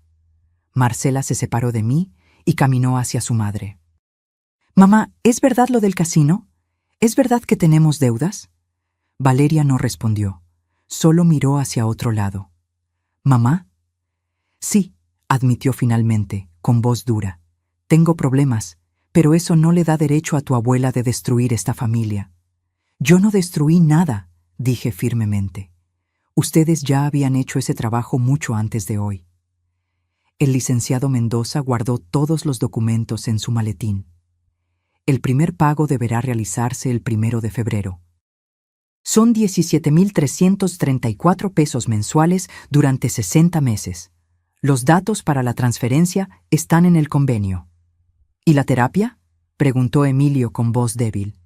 Marcela se separó de mí y caminó hacia su madre. Mamá, ¿es verdad lo del casino? ¿Es verdad que tenemos deudas? Valeria no respondió, solo miró hacia otro lado. ¿Mamá? Sí, admitió finalmente, con voz dura. Tengo problemas, pero eso no le da derecho a tu abuela de destruir esta familia. Yo no destruí nada, dije firmemente. Ustedes ya habían hecho ese trabajo mucho antes de hoy. El licenciado Mendoza guardó todos los documentos en su maletín. El primer pago deberá realizarse el 1 de febrero. Son 17,334 pesos mensuales durante 60 meses. Los datos para la transferencia están en el convenio. ¿Y la terapia?, preguntó Emilio con voz débil.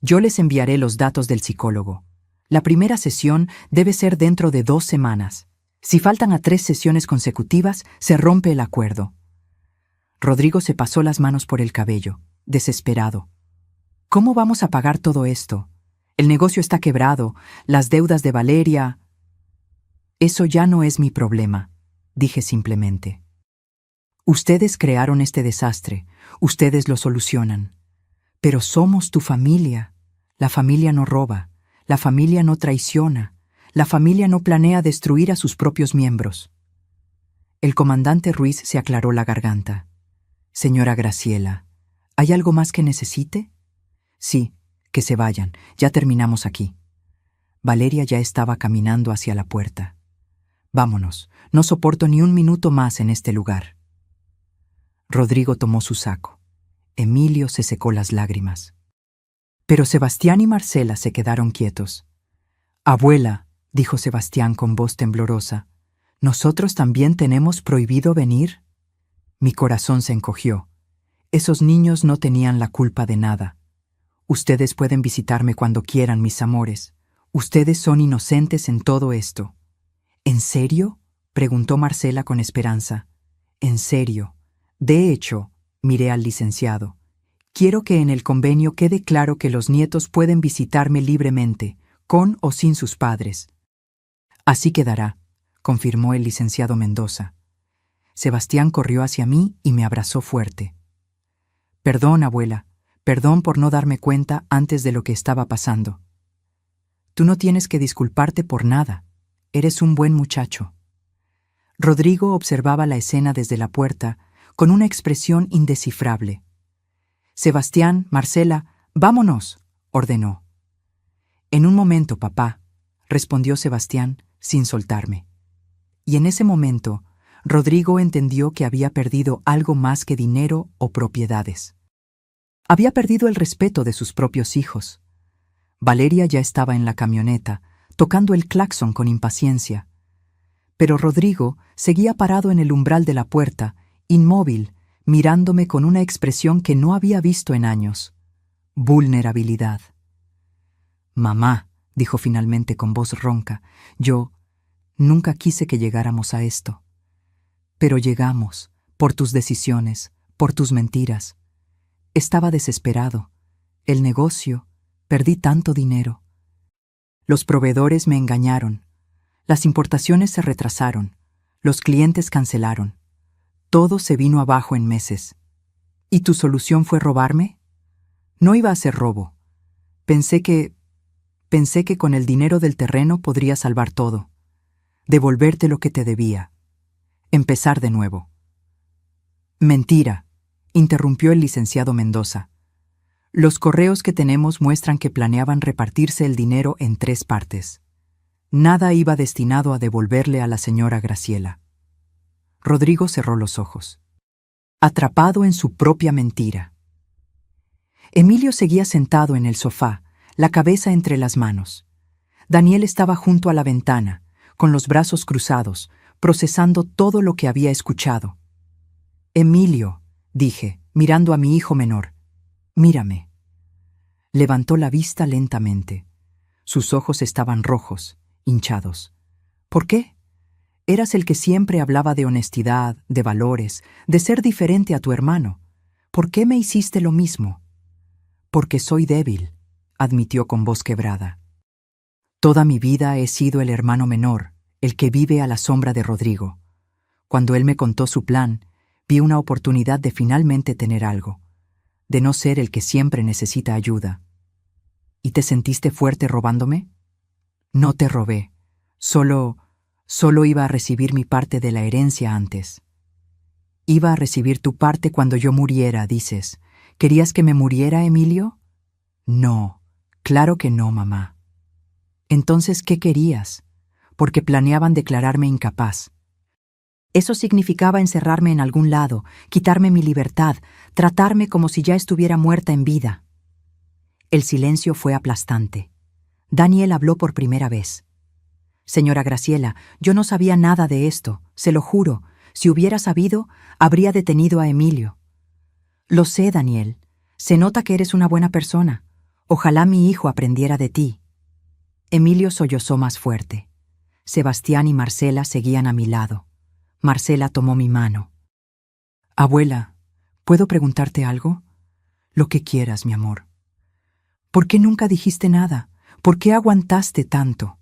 Yo les enviaré los datos del psicólogo. La primera sesión debe ser dentro de 2 semanas. Si faltan a 3 sesiones consecutivas, se rompe el acuerdo. Rodrigo se pasó las manos por el cabello, desesperado. ¿Cómo vamos a pagar todo esto? El negocio está quebrado, las deudas de Valeria... Eso ya no es mi problema, dije simplemente. Ustedes crearon este desastre, ustedes lo solucionan. Pero somos tu familia. La familia no roba, la familia no traiciona, la familia no planea destruir a sus propios miembros. El comandante Ruiz se aclaró la garganta. Señora Graciela, ¿hay algo más que necesite? Sí, que se vayan, ya terminamos aquí. Valeria ya estaba caminando hacia la puerta. Vámonos, no soporto ni un minuto más en este lugar. Rodrigo tomó su saco. Emilio se secó las lágrimas. Pero Sebastián y Marcela se quedaron quietos. Abuela, dijo Sebastián con voz temblorosa, ¿nosotros también tenemos prohibido venir? Mi corazón se encogió. Esos niños no tenían la culpa de nada. Ustedes pueden visitarme cuando quieran, mis amores. Ustedes son inocentes en todo esto. ¿En serio?, preguntó Marcela con esperanza. En serio. De hecho, miré al licenciado. Quiero que en el convenio quede claro que los nietos pueden visitarme libremente, con o sin sus padres. Así quedará, confirmó el licenciado Mendoza. Sebastián corrió hacia mí y me abrazó fuerte. Perdón, abuela, perdón por no darme cuenta antes de lo que estaba pasando. Tú no tienes que disculparte por nada. Eres un buen muchacho. Rodrigo observaba la escena desde la puerta con una expresión indescifrable. Sebastián, Marcela, vámonos, ordenó. En un momento, papá, respondió Sebastián sin soltarme. Y en ese momento, Rodrigo entendió que había perdido algo más que dinero o propiedades. Había perdido el respeto de sus propios hijos. Valeria ya estaba en la camioneta, tocando el claxon con impaciencia. Pero Rodrigo seguía parado en el umbral de la puerta, inmóvil, mirándome con una expresión que no había visto en años. Vulnerabilidad. Mamá, dijo finalmente con voz ronca, yo nunca quise que llegáramos a esto. Pero llegamos, por tus decisiones, por tus mentiras. Estaba desesperado. El negocio, perdí tanto dinero. Los proveedores me engañaron. Las importaciones se retrasaron. Los clientes cancelaron. Todo se vino abajo en meses. ¿Y tu solución fue robarme? No iba a ser robo. Pensé que con el dinero del terreno podría salvar todo. Devolverte lo que te debía. Empezar de nuevo. Mentira, interrumpió el licenciado Mendoza. Los correos que tenemos muestran que planeaban repartirse el dinero en 3 partes. Nada iba destinado a devolverle a la señora Graciela. Rodrigo cerró los ojos, atrapado en su propia mentira. Emilio seguía sentado en el sofá, la cabeza entre las manos. Daniel estaba junto a la ventana, con los brazos cruzados, procesando todo lo que había escuchado. Emilio, dije, mirando a mi hijo menor, mírame. Levantó la vista lentamente. Sus ojos estaban rojos, hinchados. ¿Por qué? Eras el que siempre hablaba de honestidad, de valores, de ser diferente a tu hermano. ¿Por qué me hiciste lo mismo? Porque soy débil, admitió con voz quebrada. Toda mi vida he sido el hermano menor, el que vive a la sombra de Rodrigo. Cuando él me contó su plan, vi una oportunidad de finalmente tener algo, de no ser el que siempre necesita ayuda. ¿Y te sentiste fuerte robándome? No te robé. Solo iba a recibir mi parte de la herencia antes. Iba a recibir tu parte cuando yo muriera, dices. ¿Querías que me muriera, Emilio? No, claro que no, mamá. Entonces, ¿qué querías? Porque planeaban declararme incapaz. Eso significaba encerrarme en algún lado, quitarme mi libertad, tratarme como si ya estuviera muerta en vida. El silencio fue aplastante. Daniel habló por primera vez. Señora Graciela, yo no sabía nada de esto, se lo juro. Si hubiera sabido, habría detenido a Emilio. Lo sé, Daniel. Se nota que eres una buena persona. Ojalá mi hijo aprendiera de ti. Emilio sollozó más fuerte. Sebastián y Marcela seguían a mi lado. Marcela tomó mi mano. Abuela, ¿puedo preguntarte algo? Lo que quieras, mi amor. ¿Por qué nunca dijiste nada? ¿Por qué aguantaste tanto?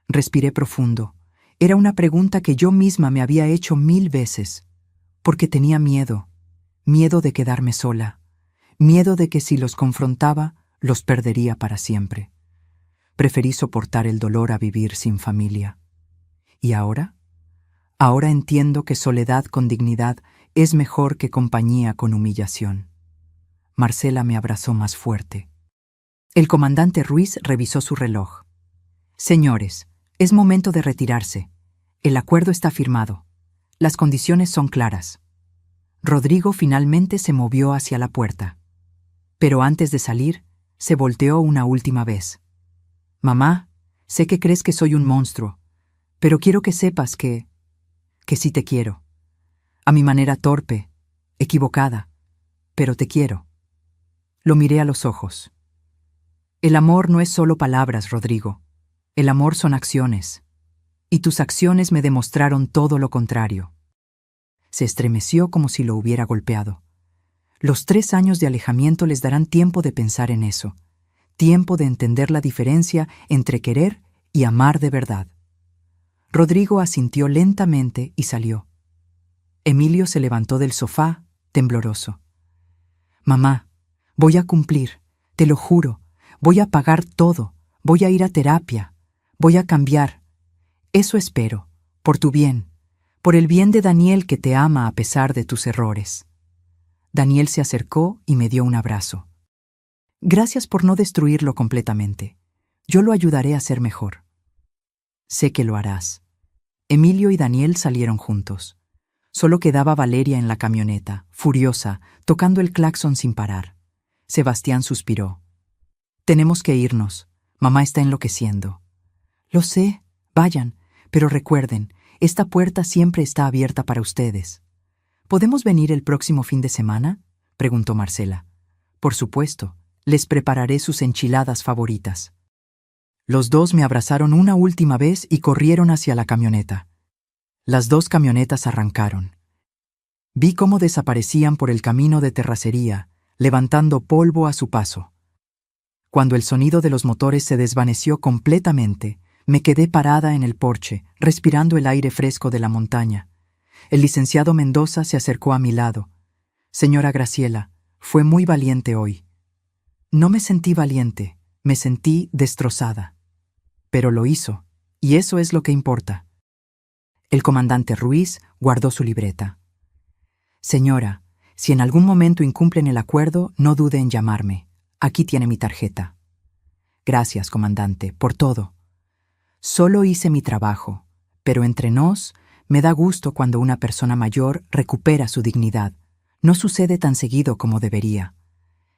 Respiré profundo. Era una pregunta que yo misma me había hecho 1000 veces. Porque tenía miedo. Miedo de quedarme sola. Miedo de que si los confrontaba, los perdería para siempre. Preferí soportar el dolor a vivir sin familia. ¿Y ahora? Ahora entiendo que soledad con dignidad es mejor que compañía con humillación. Marcela me abrazó más fuerte. El comandante Ruiz revisó su reloj. Señores, es momento de retirarse. El acuerdo está firmado. Las condiciones son claras. Rodrigo finalmente se movió hacia la puerta. Pero antes de salir, se volteó una última vez. Mamá, sé que crees que soy un monstruo, pero quiero que sepas que sí te quiero. A mi manera torpe, equivocada, pero te quiero. Lo miré a los ojos. El amor no es solo palabras, Rodrigo. El amor son acciones. Y tus acciones me demostraron todo lo contrario. Se estremeció como si lo hubiera golpeado. Los 3 años de alejamiento les darán tiempo de pensar en eso, tiempo de entender la diferencia entre querer y amar de verdad. Rodrigo asintió lentamente y salió. Emilio se levantó del sofá, tembloroso. Mamá, voy a cumplir, te lo juro, voy a pagar todo, voy a ir a terapia, voy a cambiar. Eso espero, por tu bien, por el bien de Daniel que te ama a pesar de tus errores. Daniel se acercó y me dio un abrazo. Gracias por no destruirlo completamente. Yo lo ayudaré a ser mejor. Sé que lo harás. Emilio y Daniel salieron juntos. Solo quedaba Valeria en la camioneta, furiosa, tocando el claxon sin parar. Sebastián suspiró. Tenemos que irnos. Mamá está enloqueciendo. Lo sé, vayan, pero recuerden, esta puerta siempre está abierta para ustedes. ¿Podemos venir el próximo fin de semana?, preguntó Marcela. Por supuesto, les prepararé sus enchiladas favoritas. Los dos me abrazaron una última vez y corrieron hacia la camioneta. Las 2 camionetas arrancaron. Vi cómo desaparecían por el camino de terracería, levantando polvo a su paso. Cuando el sonido de los motores se desvaneció completamente, me quedé parada en el porche, respirando el aire fresco de la montaña. El licenciado Mendoza se acercó a mi lado. Señora Graciela, fue muy valiente hoy. No me sentí valiente, me sentí destrozada. Pero lo hizo, y eso es lo que importa. El comandante Ruiz guardó su libreta. Señora, si en algún momento incumplen el acuerdo, no dude en llamarme. Aquí tiene mi tarjeta. Gracias, comandante, por todo. Solo hice mi trabajo, pero entre nos, me da gusto cuando una persona mayor recupera su dignidad. No sucede tan seguido como debería.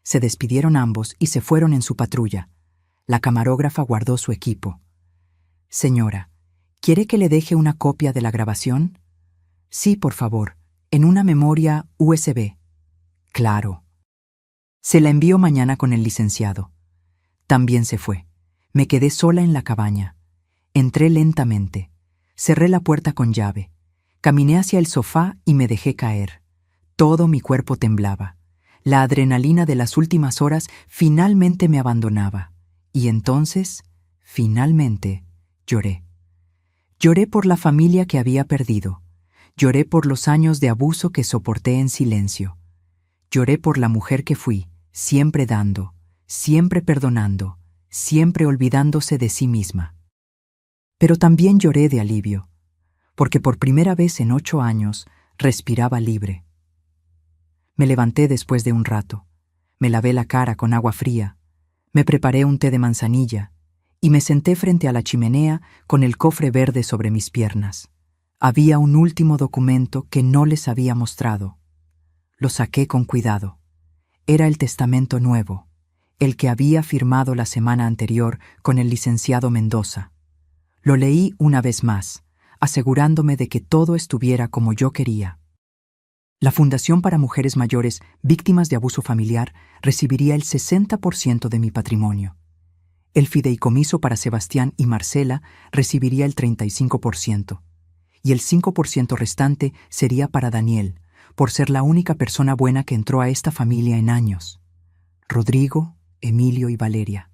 Se despidieron ambos y se fueron en su patrulla. La camarógrafa guardó su equipo. Señora, ¿quiere que le deje una copia de la grabación? Sí, por favor, en una memoria USB. Claro. Se la envío mañana con el licenciado. También se fue. Me quedé sola en la cabaña. Entré lentamente. Cerré la puerta con llave. Caminé hacia el sofá y me dejé caer. Todo mi cuerpo temblaba. La adrenalina de las últimas horas finalmente me abandonaba. Y entonces, finalmente, lloré. Lloré por la familia que había perdido. Lloré por los años de abuso que soporté en silencio. Lloré por la mujer que fui, siempre dando, siempre perdonando, siempre olvidándose de sí misma. Pero también lloré de alivio, porque por primera vez en 8 años respiraba libre. Me levanté después de un rato, me lavé la cara con agua fría, me preparé un té de manzanilla y me senté frente a la chimenea con el cofre verde sobre mis piernas. Había un último documento que no les había mostrado. Lo saqué con cuidado. Era el testamento nuevo, el que había firmado la semana anterior con el licenciado Mendoza. Lo leí una vez más, asegurándome de que todo estuviera como yo quería. La Fundación para Mujeres Mayores Víctimas de Abuso Familiar recibiría el 60% de mi patrimonio. El fideicomiso para Sebastián y Marcela recibiría el 35%, y el 5% restante sería para Daniel, por ser la única persona buena que entró a esta familia en años. Rodrigo, Emilio y Valeria.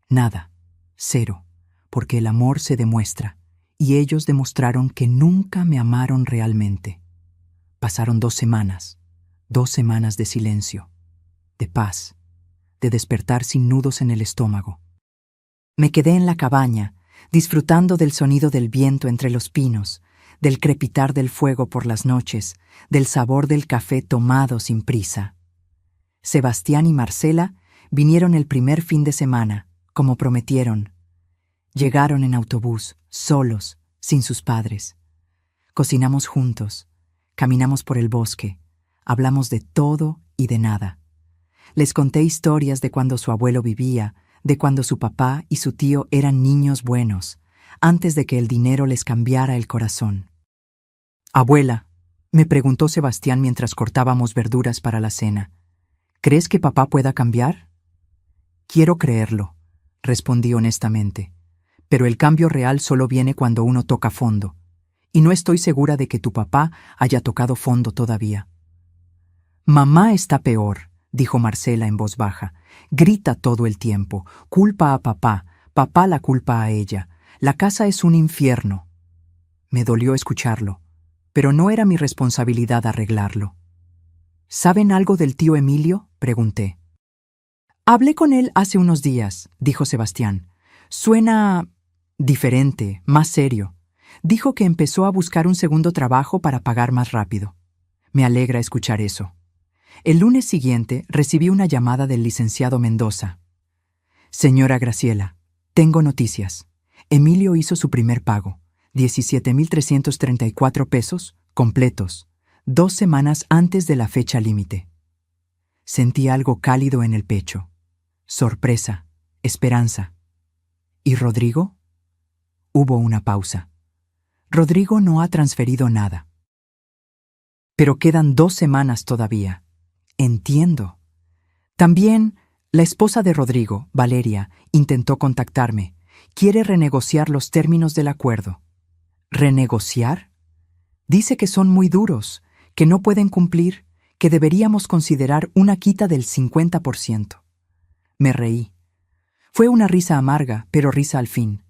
Nada, cero, porque el amor se demuestra, y ellos demostraron que nunca me amaron realmente. Pasaron 2 semanas, 2 semanas de silencio, de paz, de despertar sin nudos en el estómago. Me quedé en la cabaña, disfrutando del sonido del viento entre los pinos, del crepitar del fuego por las noches, del sabor del café tomado sin prisa. Sebastián y Marcela vinieron el primer fin de semana, como prometieron. Llegaron en autobús, solos, sin sus padres. Cocinamos juntos, caminamos por el bosque, hablamos de todo y de nada. Les conté historias de cuando su abuelo vivía, de cuando su papá y su tío eran niños buenos, antes de que el dinero les cambiara el corazón. «Abuela», me preguntó Sebastián mientras cortábamos verduras para la cena, «¿crees que papá pueda cambiar?» «Quiero creerlo», respondí honestamente, «pero el cambio real solo viene cuando uno toca fondo, y no estoy segura de que tu papá haya tocado fondo todavía». «Mamá está peor», dijo Marcela en voz baja. «Grita todo el tiempo, culpa a papá, papá la culpa a ella. La casa es un infierno». Me dolió escucharlo, pero no era mi responsabilidad arreglarlo. «¿Saben algo del tío Emilio?», pregunté. «Hablé con él hace unos días», dijo Sebastián. «Suena diferente, más serio. Dijo que empezó a buscar un segundo trabajo para pagar más rápido. Me alegra escuchar eso». El lunes siguiente recibí una llamada del licenciado Mendoza. «Señora Graciela, tengo noticias. Emilio hizo su primer pago, 17,334 pesos, completos, 2 semanas antes de la fecha límite». Sentí algo cálido en el pecho. Sorpresa, esperanza. ¿Y Rodrigo? Hubo una pausa. Rodrigo no ha transferido nada. Pero quedan 2 semanas todavía. Entiendo. También, la esposa de Rodrigo, Valeria, intentó contactarme. Quiere renegociar los términos del acuerdo. ¿Renegociar? Dice que son muy duros, que no pueden cumplir, que deberíamos considerar una quita del 50%. Me reí. Fue una risa amarga, pero risa al fin.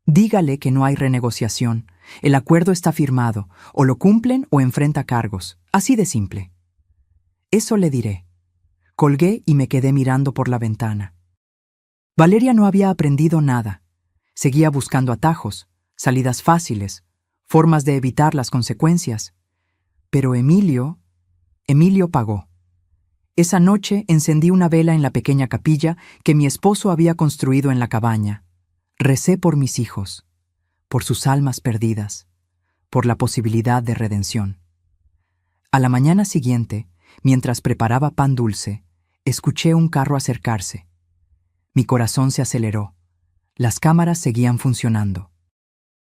Dígale que no hay renegociación. El acuerdo está firmado. O lo cumplen o enfrenta cargos. Así de simple. Eso le diré. Colgué y me quedé mirando por la ventana. Valeria no había aprendido nada. Seguía buscando atajos, salidas fáciles, formas de evitar las consecuencias. Pero Emilio pagó. Esa noche encendí una vela en la pequeña capilla que mi esposo había construido en la cabaña. Recé por mis hijos, por sus almas perdidas, por la posibilidad de redención. A la mañana siguiente, mientras preparaba pan dulce, escuché un carro acercarse. Mi corazón se aceleró. Las cámaras seguían funcionando.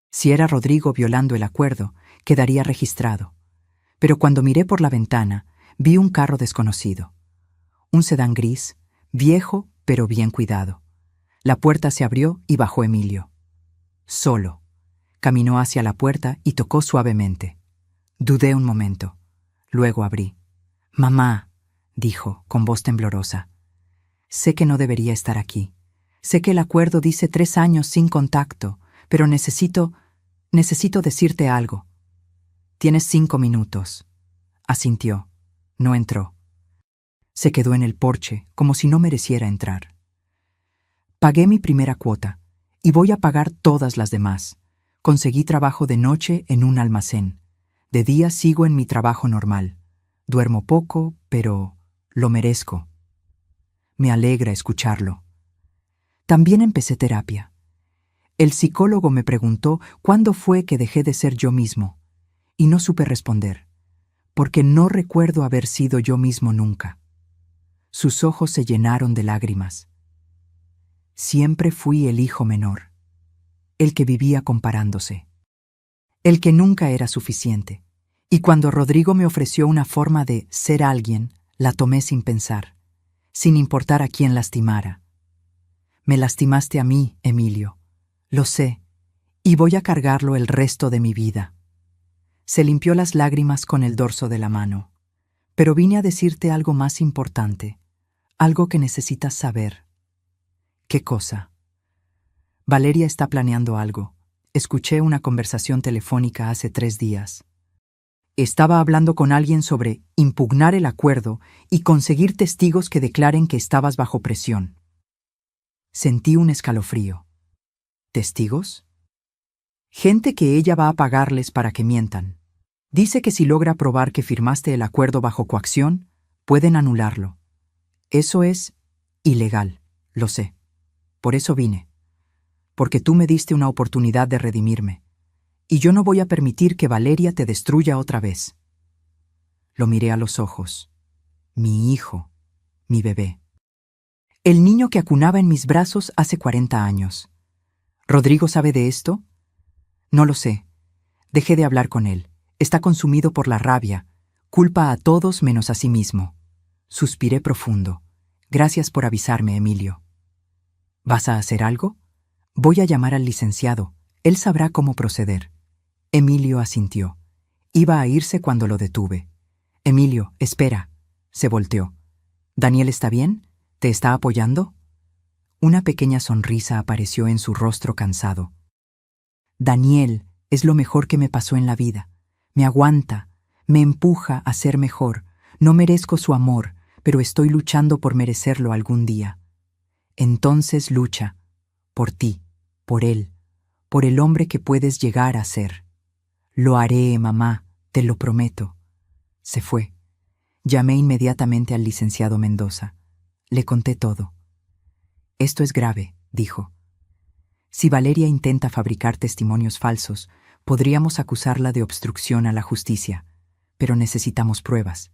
Si era Rodrigo violando el acuerdo, quedaría registrado. Pero cuando miré por la ventana, vi un carro desconocido. Un sedán gris, viejo pero bien cuidado. La puerta se abrió y bajó Emilio. Solo. Caminó hacia la puerta y tocó suavemente. Dudé un momento. Luego abrí. «Mamá», dijo, con voz temblorosa. Sé que no debería estar aquí. Sé que el acuerdo dice 3 años sin contacto, pero necesito decirte algo. Tienes 5 minutos. Asintió. No entró. Se quedó en el porche, como si no mereciera entrar. Pagué mi primera cuota, y voy a pagar todas las demás. Conseguí trabajo de noche en un almacén. De día sigo en mi trabajo normal. Duermo poco, pero lo merezco. Me alegra escucharlo. También empecé terapia. El psicólogo me preguntó cuándo fue que dejé de ser yo mismo, y no supe responder, porque no recuerdo haber sido yo mismo nunca. Sus ojos se llenaron de lágrimas. Siempre fui el hijo menor, el que vivía comparándose, el que nunca era suficiente, y cuando Rodrigo me ofreció una forma de ser alguien, la tomé sin pensar, sin importar a quién lastimara. Me lastimaste a mí, Emilio, lo sé, y voy a cargarlo el resto de mi vida. Se limpió las lágrimas con el dorso de la mano. Pero vine a decirte algo más importante, algo que necesitas saber. ¿Qué cosa? Valeria está planeando algo. Escuché una conversación telefónica hace 3 días. Estaba hablando con alguien sobre impugnar el acuerdo y conseguir testigos que declaren que estabas bajo presión. Sentí un escalofrío. ¿Testigos? Gente que ella va a pagarles para que mientan. Dice que si logra probar que firmaste el acuerdo bajo coacción, pueden anularlo. Eso es ilegal, lo sé. Por eso vine. Porque tú me diste una oportunidad de redimirme. Y yo no voy a permitir que Valeria te destruya otra vez. Lo miré a los ojos. Mi hijo, mi bebé. El niño que acunaba en mis brazos hace 40 años. ¿Rodrigo sabe de esto? No lo sé. Dejé de hablar con él. Está consumido por la rabia. Culpa a todos menos a sí mismo. Suspiré profundo. Gracias por avisarme, Emilio. ¿Vas a hacer algo? Voy a llamar al licenciado. Él sabrá cómo proceder. Emilio asintió. Iba a irse cuando lo detuve. Emilio, espera. Se volteó. ¿Daniel está bien? ¿Te está apoyando? Una pequeña sonrisa apareció en su rostro cansado. Daniel es lo mejor que me pasó en la vida. Me aguanta, me empuja a ser mejor. No merezco su amor, pero estoy luchando por merecerlo algún día. Entonces lucha, por ti, por él, por el hombre que puedes llegar a ser. Lo haré, mamá, te lo prometo. Se fue. Llamé inmediatamente al licenciado Mendoza. Le conté todo. Esto es grave, dijo. Si Valeria intenta fabricar testimonios falsos, podríamos acusarla de obstrucción a la justicia, pero necesitamos pruebas.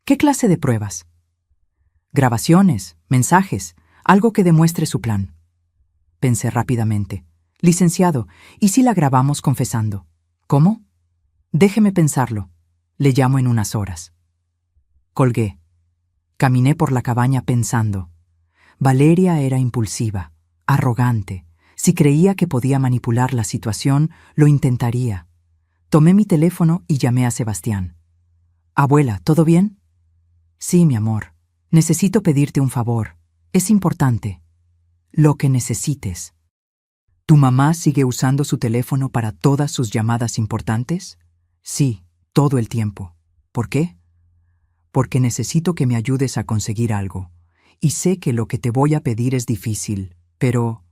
¿Qué clase de pruebas? Grabaciones, mensajes, algo que demuestre su plan. Pensé rápidamente. Licenciado, ¿y si la grabamos confesando? ¿Cómo? Déjeme pensarlo. Le llamo en unas horas. Colgué. Caminé por la cabaña pensando. Valeria era impulsiva, arrogante. Si creía que podía manipular la situación, lo intentaría. Tomé mi teléfono y llamé a Sebastián. Abuela, ¿todo bien? Sí, mi amor. Necesito pedirte un favor. Es importante. Lo que necesites. ¿Tu mamá sigue usando su teléfono para todas sus llamadas importantes? Sí, todo el tiempo. ¿Por qué? Porque necesito que me ayudes a conseguir algo. Y sé que lo que te voy a pedir es difícil, pero...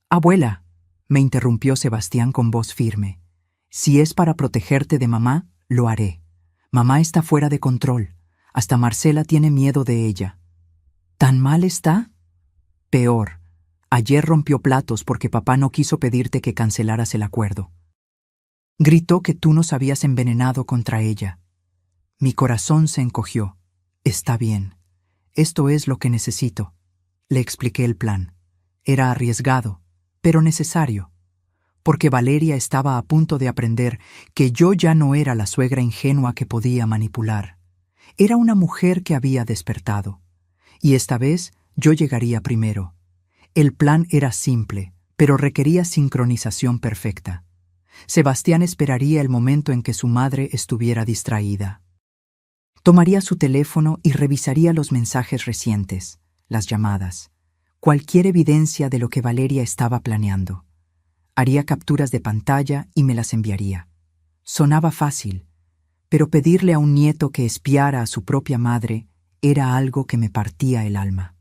Abuela, me interrumpió Sebastián con voz firme. Si es para protegerte de mamá, lo haré. Mamá está fuera de control. Hasta Marcela tiene miedo de ella. ¿Tan mal está? Peor. Ayer rompió platos porque papá no quiso pedirte que cancelaras el acuerdo. Gritó que tú nos habías envenenado contra ella. Mi corazón se encogió. Está bien. Esto es lo que necesito. Le expliqué el plan. Era arriesgado, pero necesario, porque Valeria estaba a punto de aprender que yo ya no era la suegra ingenua que podía manipular. Era una mujer que había despertado. Y esta vez yo llegaría primero. El plan era simple, pero requería sincronización perfecta. Sebastián esperaría el momento en que su madre estuviera distraída. Tomaría su teléfono y revisaría los mensajes recientes, las llamadas, cualquier evidencia de lo que Valeria estaba planeando. Haría capturas de pantalla y me las enviaría. Sonaba fácil, pero pedirle a un nieto que espiara a su propia madre era algo que me partía el alma.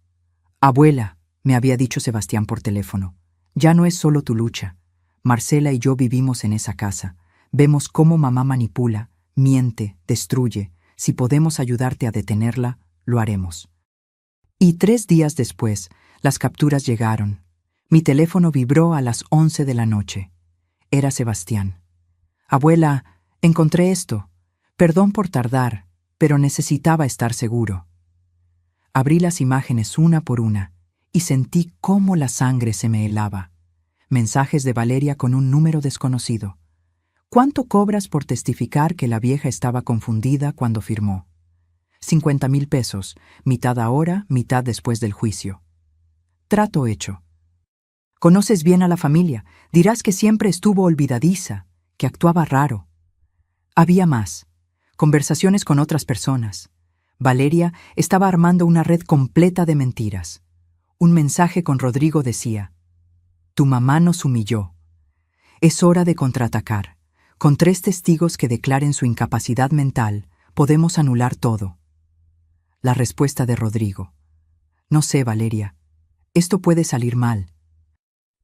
«Abuela», me había dicho Sebastián por teléfono, «ya no es solo tu lucha. Marcela y yo vivimos en esa casa. Vemos cómo mamá manipula, miente, destruye. Si podemos ayudarte a detenerla, lo haremos». Y 3 días después, las capturas llegaron. Mi teléfono vibró a las 11 de la noche. Era Sebastián. «Abuela, encontré esto. Perdón por tardar, pero necesitaba estar seguro». Abrí las imágenes una por una y sentí cómo la sangre se me helaba. Mensajes de Valeria con un número desconocido. «¿Cuánto cobras por testificar que la vieja estaba confundida cuando firmó?» 50,000 pesos, mitad ahora, mitad después del juicio. Trato hecho. «Conoces bien a la familia, dirás que siempre estuvo olvidadiza, que actuaba raro». Había más. Conversaciones con otras personas. Valeria estaba armando una red completa de mentiras. Un mensaje con Rodrigo decía: «Tu mamá nos humilló. Es hora de contraatacar. Con 3 testigos que declaren su incapacidad mental, podemos anular todo». La respuesta de Rodrigo: «No sé, Valeria. Esto puede salir mal.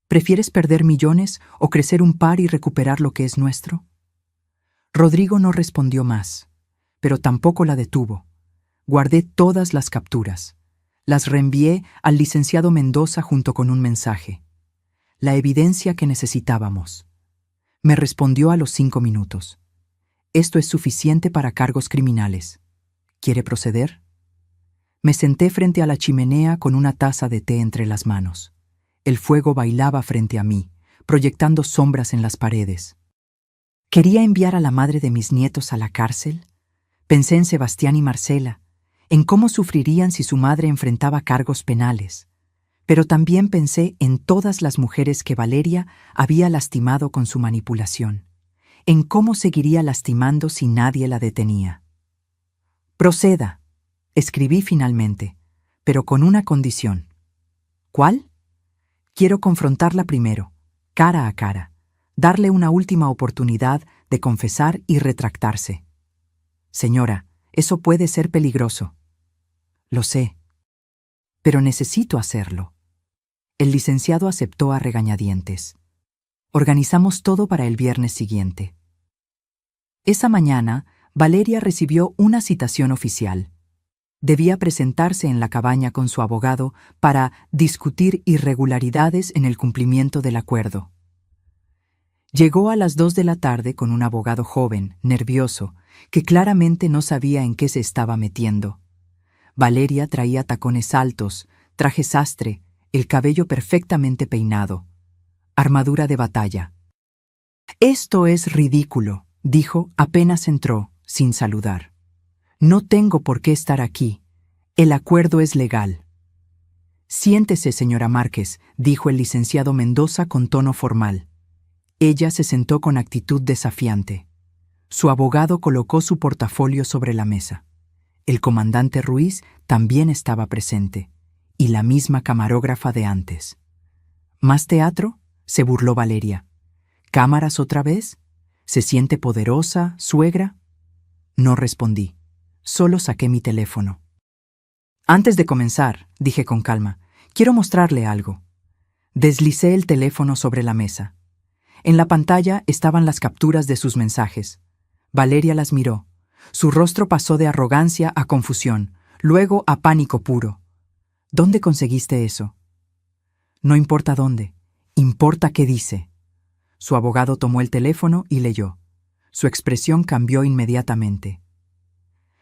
¿Prefieres perder millones o crecer un par y recuperar lo que es nuestro?». Rodrigo no respondió más, pero tampoco la detuvo. Guardé todas las capturas. Las reenvié al licenciado Mendoza junto con un mensaje. La evidencia que necesitábamos. Me respondió a los 5 minutos. «Esto es suficiente para cargos criminales. ¿Quiere proceder?». Me senté frente a la chimenea con una taza de té entre las manos. El fuego bailaba frente a mí, proyectando sombras en las paredes. ¿Quería enviar a la madre de mis nietos a la cárcel? Pensé en Sebastián y Marcela, en cómo sufrirían si su madre enfrentaba cargos penales. Pero también pensé en todas las mujeres que Valeria había lastimado con su manipulación, en cómo seguiría lastimando si nadie la detenía. «Proceda», escribí finalmente, pero con una condición. «¿Cuál?». «Quiero confrontarla primero, cara a cara, darle una última oportunidad de confesar y retractarse». «Señora, eso puede ser peligroso». «Lo sé, pero necesito hacerlo». El licenciado aceptó a regañadientes. Organizamos todo para el viernes siguiente. Esa mañana, Valeria recibió una citación oficial. Debía presentarse en la cabaña con su abogado para discutir irregularidades en el cumplimiento del acuerdo. Llegó a las 2 de la tarde con un abogado joven, nervioso, que claramente no sabía en qué se estaba metiendo. Valeria traía tacones altos, traje sastre, el cabello perfectamente peinado, armadura de batalla. «Esto es ridículo», dijo apenas entró, sin saludar. «No tengo por qué estar aquí. El acuerdo es legal». «Siéntese, señora Márquez», dijo el licenciado Mendoza con tono formal. Ella se sentó con actitud desafiante. Su abogado colocó su portafolio sobre la mesa. El comandante Ruiz también estaba presente, y la misma camarógrafa de antes. «¿Más teatro?», se burló Valeria. «¿Cámaras otra vez? ¿Se siente poderosa, suegra?». No respondí. Solo saqué mi teléfono. «Antes de comenzar», dije con calma, «quiero mostrarle algo». Deslicé el teléfono sobre la mesa. En la pantalla estaban las capturas de sus mensajes. Valeria las miró. Su rostro pasó de arrogancia a confusión, luego a pánico puro. «¿Dónde conseguiste eso?». «No importa dónde, importa qué dice». Su abogado tomó el teléfono y leyó. Su expresión cambió inmediatamente.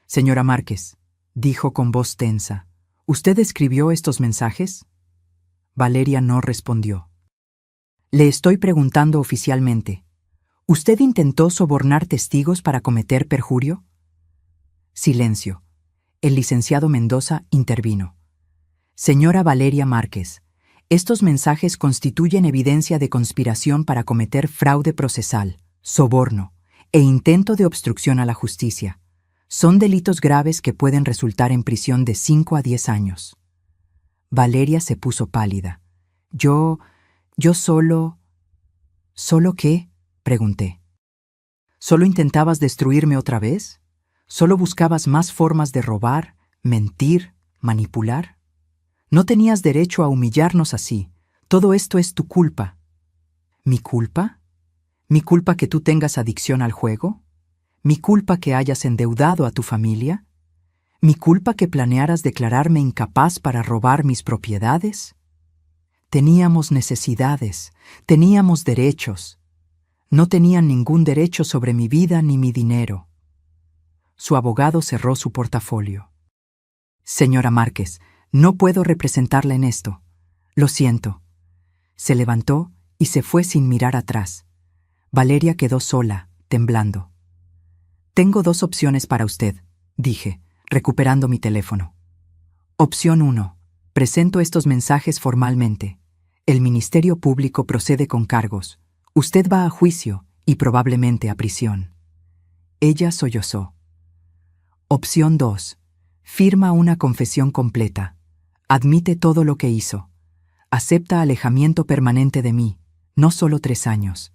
«Señora Márquez», dijo con voz tensa, «¿usted escribió estos mensajes?». Valeria no respondió. «Le estoy preguntando oficialmente. ¿Usted intentó sobornar testigos para cometer perjurio?». Silencio. El licenciado Mendoza intervino. «Señora Valeria Márquez, estos mensajes constituyen evidencia de conspiración para cometer fraude procesal, soborno e intento de obstrucción a la justicia. Son delitos graves que pueden resultar en prisión de 5 a 10 años. Valeria se puso pálida. Yo solo... ¿Solo qué? Pregunté. ¿Solo intentabas destruirme otra vez? ¿Solo buscabas más formas de robar, mentir, manipular? No tenías derecho a humillarnos así. Todo esto es tu culpa. ¿Mi culpa? ¿Mi culpa que tú tengas adicción al juego? ¿Mi culpa que hayas endeudado a tu familia? ¿Mi culpa que planearas declararme incapaz para robar mis propiedades? Teníamos necesidades, teníamos derechos. No tenían ningún derecho sobre mi vida ni mi dinero. Su abogado cerró su portafolio. Señora Márquez, no puedo representarla en esto. Lo siento. Se levantó y se fue sin mirar atrás. Valeria quedó sola, temblando. Tengo 2 opciones para usted, dije, recuperando mi teléfono. Opción 1. Presento estos mensajes formalmente. El Ministerio Público procede con cargos. Usted va a juicio y probablemente a prisión. Ella sollozó. Opción 2. Firma una confesión completa. Admite todo lo que hizo. Acepta alejamiento permanente de mí, no solo 3 años.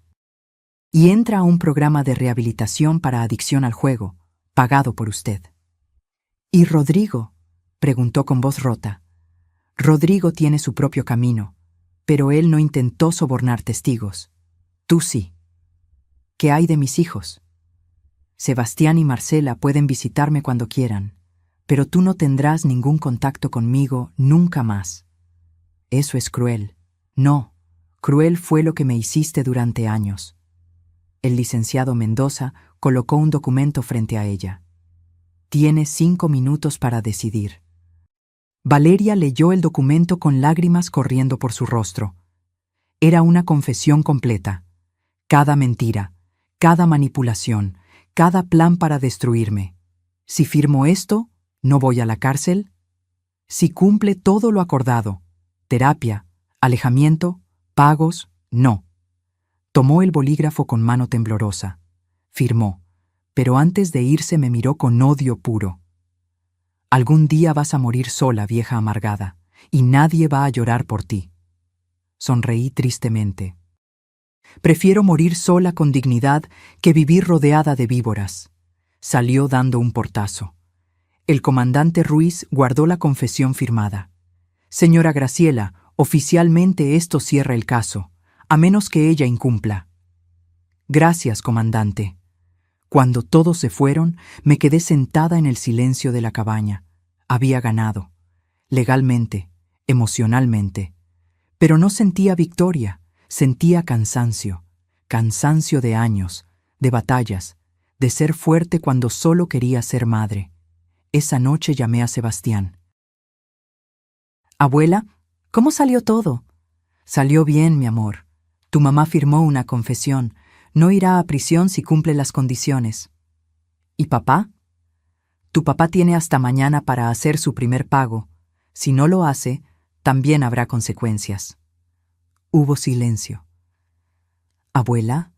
Y entra a un programa de rehabilitación para adicción al juego, pagado por usted. ¿Y Rodrigo? Preguntó con voz rota. Rodrigo tiene su propio camino, pero él no intentó sobornar testigos. Tú sí. ¿Qué hay de mis hijos? Sebastián y Marcela pueden visitarme cuando quieran, pero tú no tendrás ningún contacto conmigo nunca más. Eso es cruel. No, cruel fue lo que me hiciste durante años. El licenciado Mendoza colocó un documento frente a ella. Tienes 5 minutos para decidir. Valeria leyó el documento con lágrimas corriendo por su rostro. Era una confesión completa. Cada mentira, cada manipulación, cada plan para destruirme. Si firmo esto, ¿no voy a la cárcel? Si cumple todo lo acordado, terapia, alejamiento, pagos, no. Tomó el bolígrafo con mano temblorosa. Firmó, pero antes de irse me miró con odio puro. Algún día vas a morir sola, vieja amargada, y nadie va a llorar por ti. Sonreí tristemente. Prefiero morir sola con dignidad que vivir rodeada de víboras. Salió dando un portazo. El comandante Ruiz guardó la confesión firmada. Señora Graciela, oficialmente esto cierra el caso, a menos que ella incumpla. Gracias, comandante. Cuando todos se fueron, me quedé sentada en el silencio de la cabaña. Había ganado. Legalmente, emocionalmente. Pero no sentía victoria, sentía cansancio. Cansancio de años, de batallas, de ser fuerte cuando solo quería ser madre. Esa noche llamé a Sebastián. Abuela, ¿cómo salió todo? Salió bien, mi amor. Tu mamá firmó una confesión. No irá a prisión si cumple las condiciones. ¿Y papá? Tu papá tiene hasta mañana para hacer su primer pago. Si no lo hace, también habrá consecuencias. Hubo silencio. Abuela,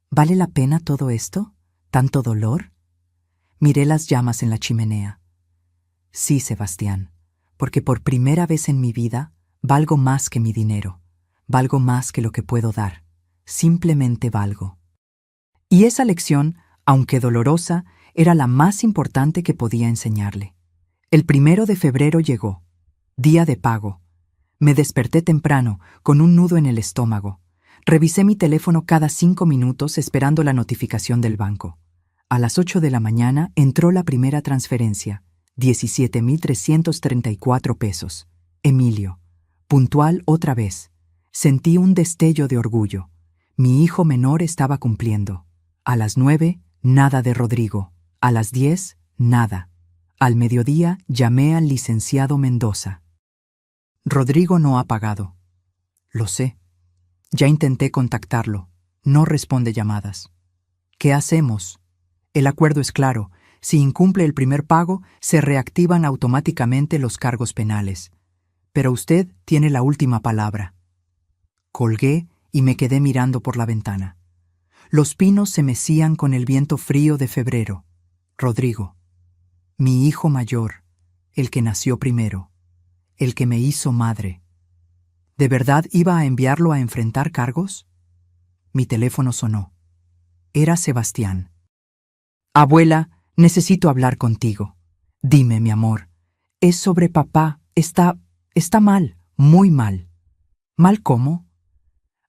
¿vale la pena todo esto? ¿Tanto dolor? Miré las llamas en la chimenea. Sí, Sebastián, porque por primera vez en mi vida valgo más que mi dinero. Valgo más que lo que puedo dar. Simplemente valgo. Y esa lección, aunque dolorosa, era la más importante que podía enseñarle. El 1 de febrero llegó, día de pago. Me desperté temprano, con un nudo en el estómago. Revisé mi teléfono cada 5 minutos esperando la notificación del banco. A las 8 de la mañana entró la primera transferencia, 17,334 pesos. Emilio. Puntual otra vez. Sentí un destello de orgullo. Mi hijo menor estaba cumpliendo. A las 9, nada de Rodrigo. A las 10, nada. Al mediodía llamé al licenciado Mendoza. Rodrigo no ha pagado. Lo sé. Ya intenté contactarlo. No responde llamadas. ¿Qué hacemos? El acuerdo es claro. Si incumple el primer pago, se reactivan automáticamente los cargos penales. Pero usted tiene la última palabra. Colgué y me quedé mirando por la ventana. Los pinos se mecían con el viento frío de febrero. Rodrigo. Mi hijo mayor, el que nació primero, el que me hizo madre. ¿De verdad iba a enviarlo a enfrentar cargos? Mi teléfono sonó. Era Sebastián. Abuela, necesito hablar contigo. Dime, mi amor. Es sobre papá. Está mal, muy mal. ¿Mal cómo?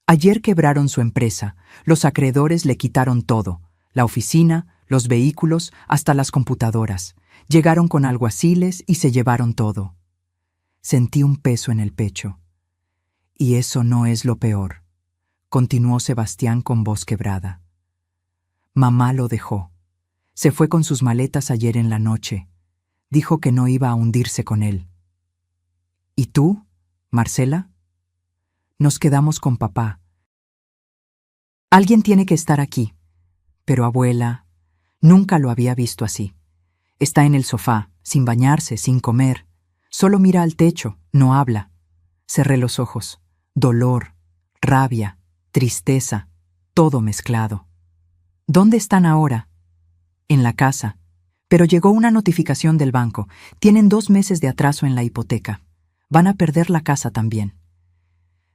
Ayer quebraron su empresa. Los acreedores le quitaron todo. La oficina, los vehículos, hasta las computadoras. Llegaron con alguaciles y se llevaron todo. Sentí un peso en el pecho. Y eso no es lo peor, continuó Sebastián con voz quebrada. Mamá lo dejó. Se fue con sus maletas ayer en la noche. Dijo que no iba a hundirse con él. ¿Y tú, Marcela? Nos quedamos con papá. Alguien tiene que estar aquí. Pero abuela, nunca lo había visto así. Está en el sofá, sin bañarse, sin comer. Solo mira al techo, no habla. Cerré los ojos. Dolor, rabia, tristeza, todo mezclado. ¿Dónde están ahora? En la casa. Pero llegó una notificación del banco. Tienen 2 meses de atraso en la hipoteca. Van a perder la casa también.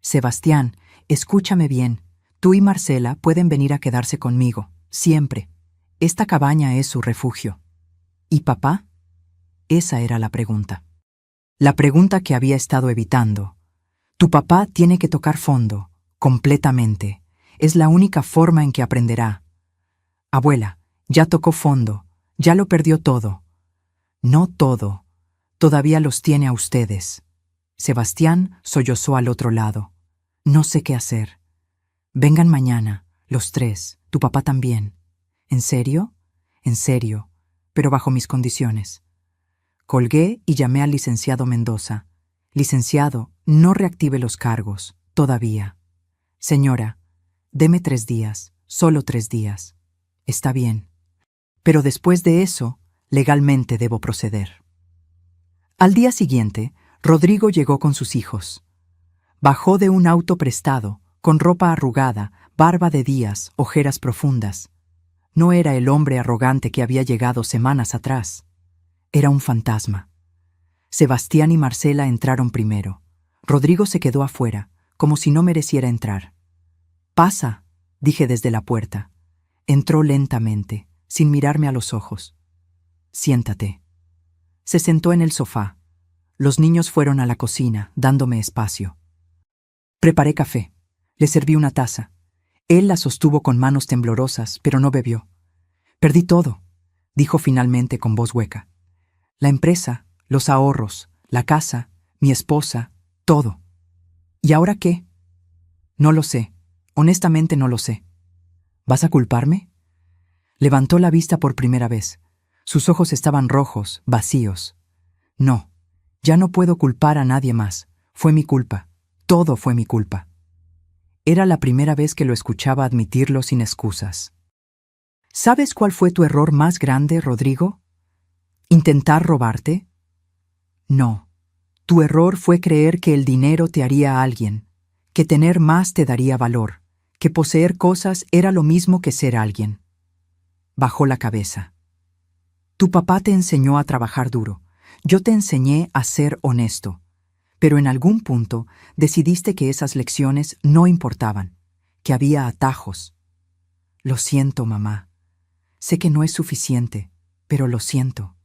Sebastián, escúchame bien. Tú y Marcela pueden venir a quedarse conmigo, siempre. Esta cabaña es su refugio. ¿Y papá? Esa era la pregunta. La pregunta que había estado evitando. Tu papá tiene que tocar fondo, completamente. Es la única forma en que aprenderá. Abuela, ya tocó fondo, ya lo perdió todo. No todo. Todavía los tiene a ustedes. Sebastián sollozó al otro lado. No sé qué hacer. Vengan mañana, los 3, tu papá también. ¿En serio? En serio, pero bajo mis condiciones. Colgué y llamé al licenciado Mendoza. Licenciado, no reactive los cargos, todavía. Señora, deme 3 días, solo 3 días. Está bien. Pero después de eso, legalmente debo proceder. Al día siguiente, Rodrigo llegó con sus hijos. Bajó de un auto prestado, con ropa arrugada, barba de días, ojeras profundas. No era el hombre arrogante que había llegado semanas atrás. Era un fantasma. Sebastián y Marcela entraron primero. Rodrigo se quedó afuera, como si no mereciera entrar. «Pasa», dije desde la puerta. Entró lentamente, sin mirarme a los ojos. «Siéntate». Se sentó en el sofá. Los niños fueron a la cocina, dándome espacio. Preparé café. Le serví una taza. Él la sostuvo con manos temblorosas, pero no bebió. «Perdí todo», dijo finalmente con voz hueca. «La empresa, los ahorros, la casa, mi esposa, todo. ¿Y ahora qué?» «No lo sé. Honestamente no lo sé». «¿Vas a culparme?» Levantó la vista por primera vez. Sus ojos estaban rojos, vacíos. «No, ya no puedo culpar a nadie más. Fue mi culpa. Todo fue mi culpa». Era la primera vez que lo escuchaba admitirlo sin excusas. ¿Sabes cuál fue tu error más grande, Rodrigo? ¿Intentar robarte? No. Tu error fue creer que el dinero te haría alguien, que tener más te daría valor, que poseer cosas era lo mismo que ser alguien. Bajó la cabeza. Tu papá te enseñó a trabajar duro. Yo te enseñé a ser honesto. Pero en algún punto decidiste que esas lecciones no importaban, que había atajos. Lo siento, mamá. Sé que no es suficiente, pero lo siento.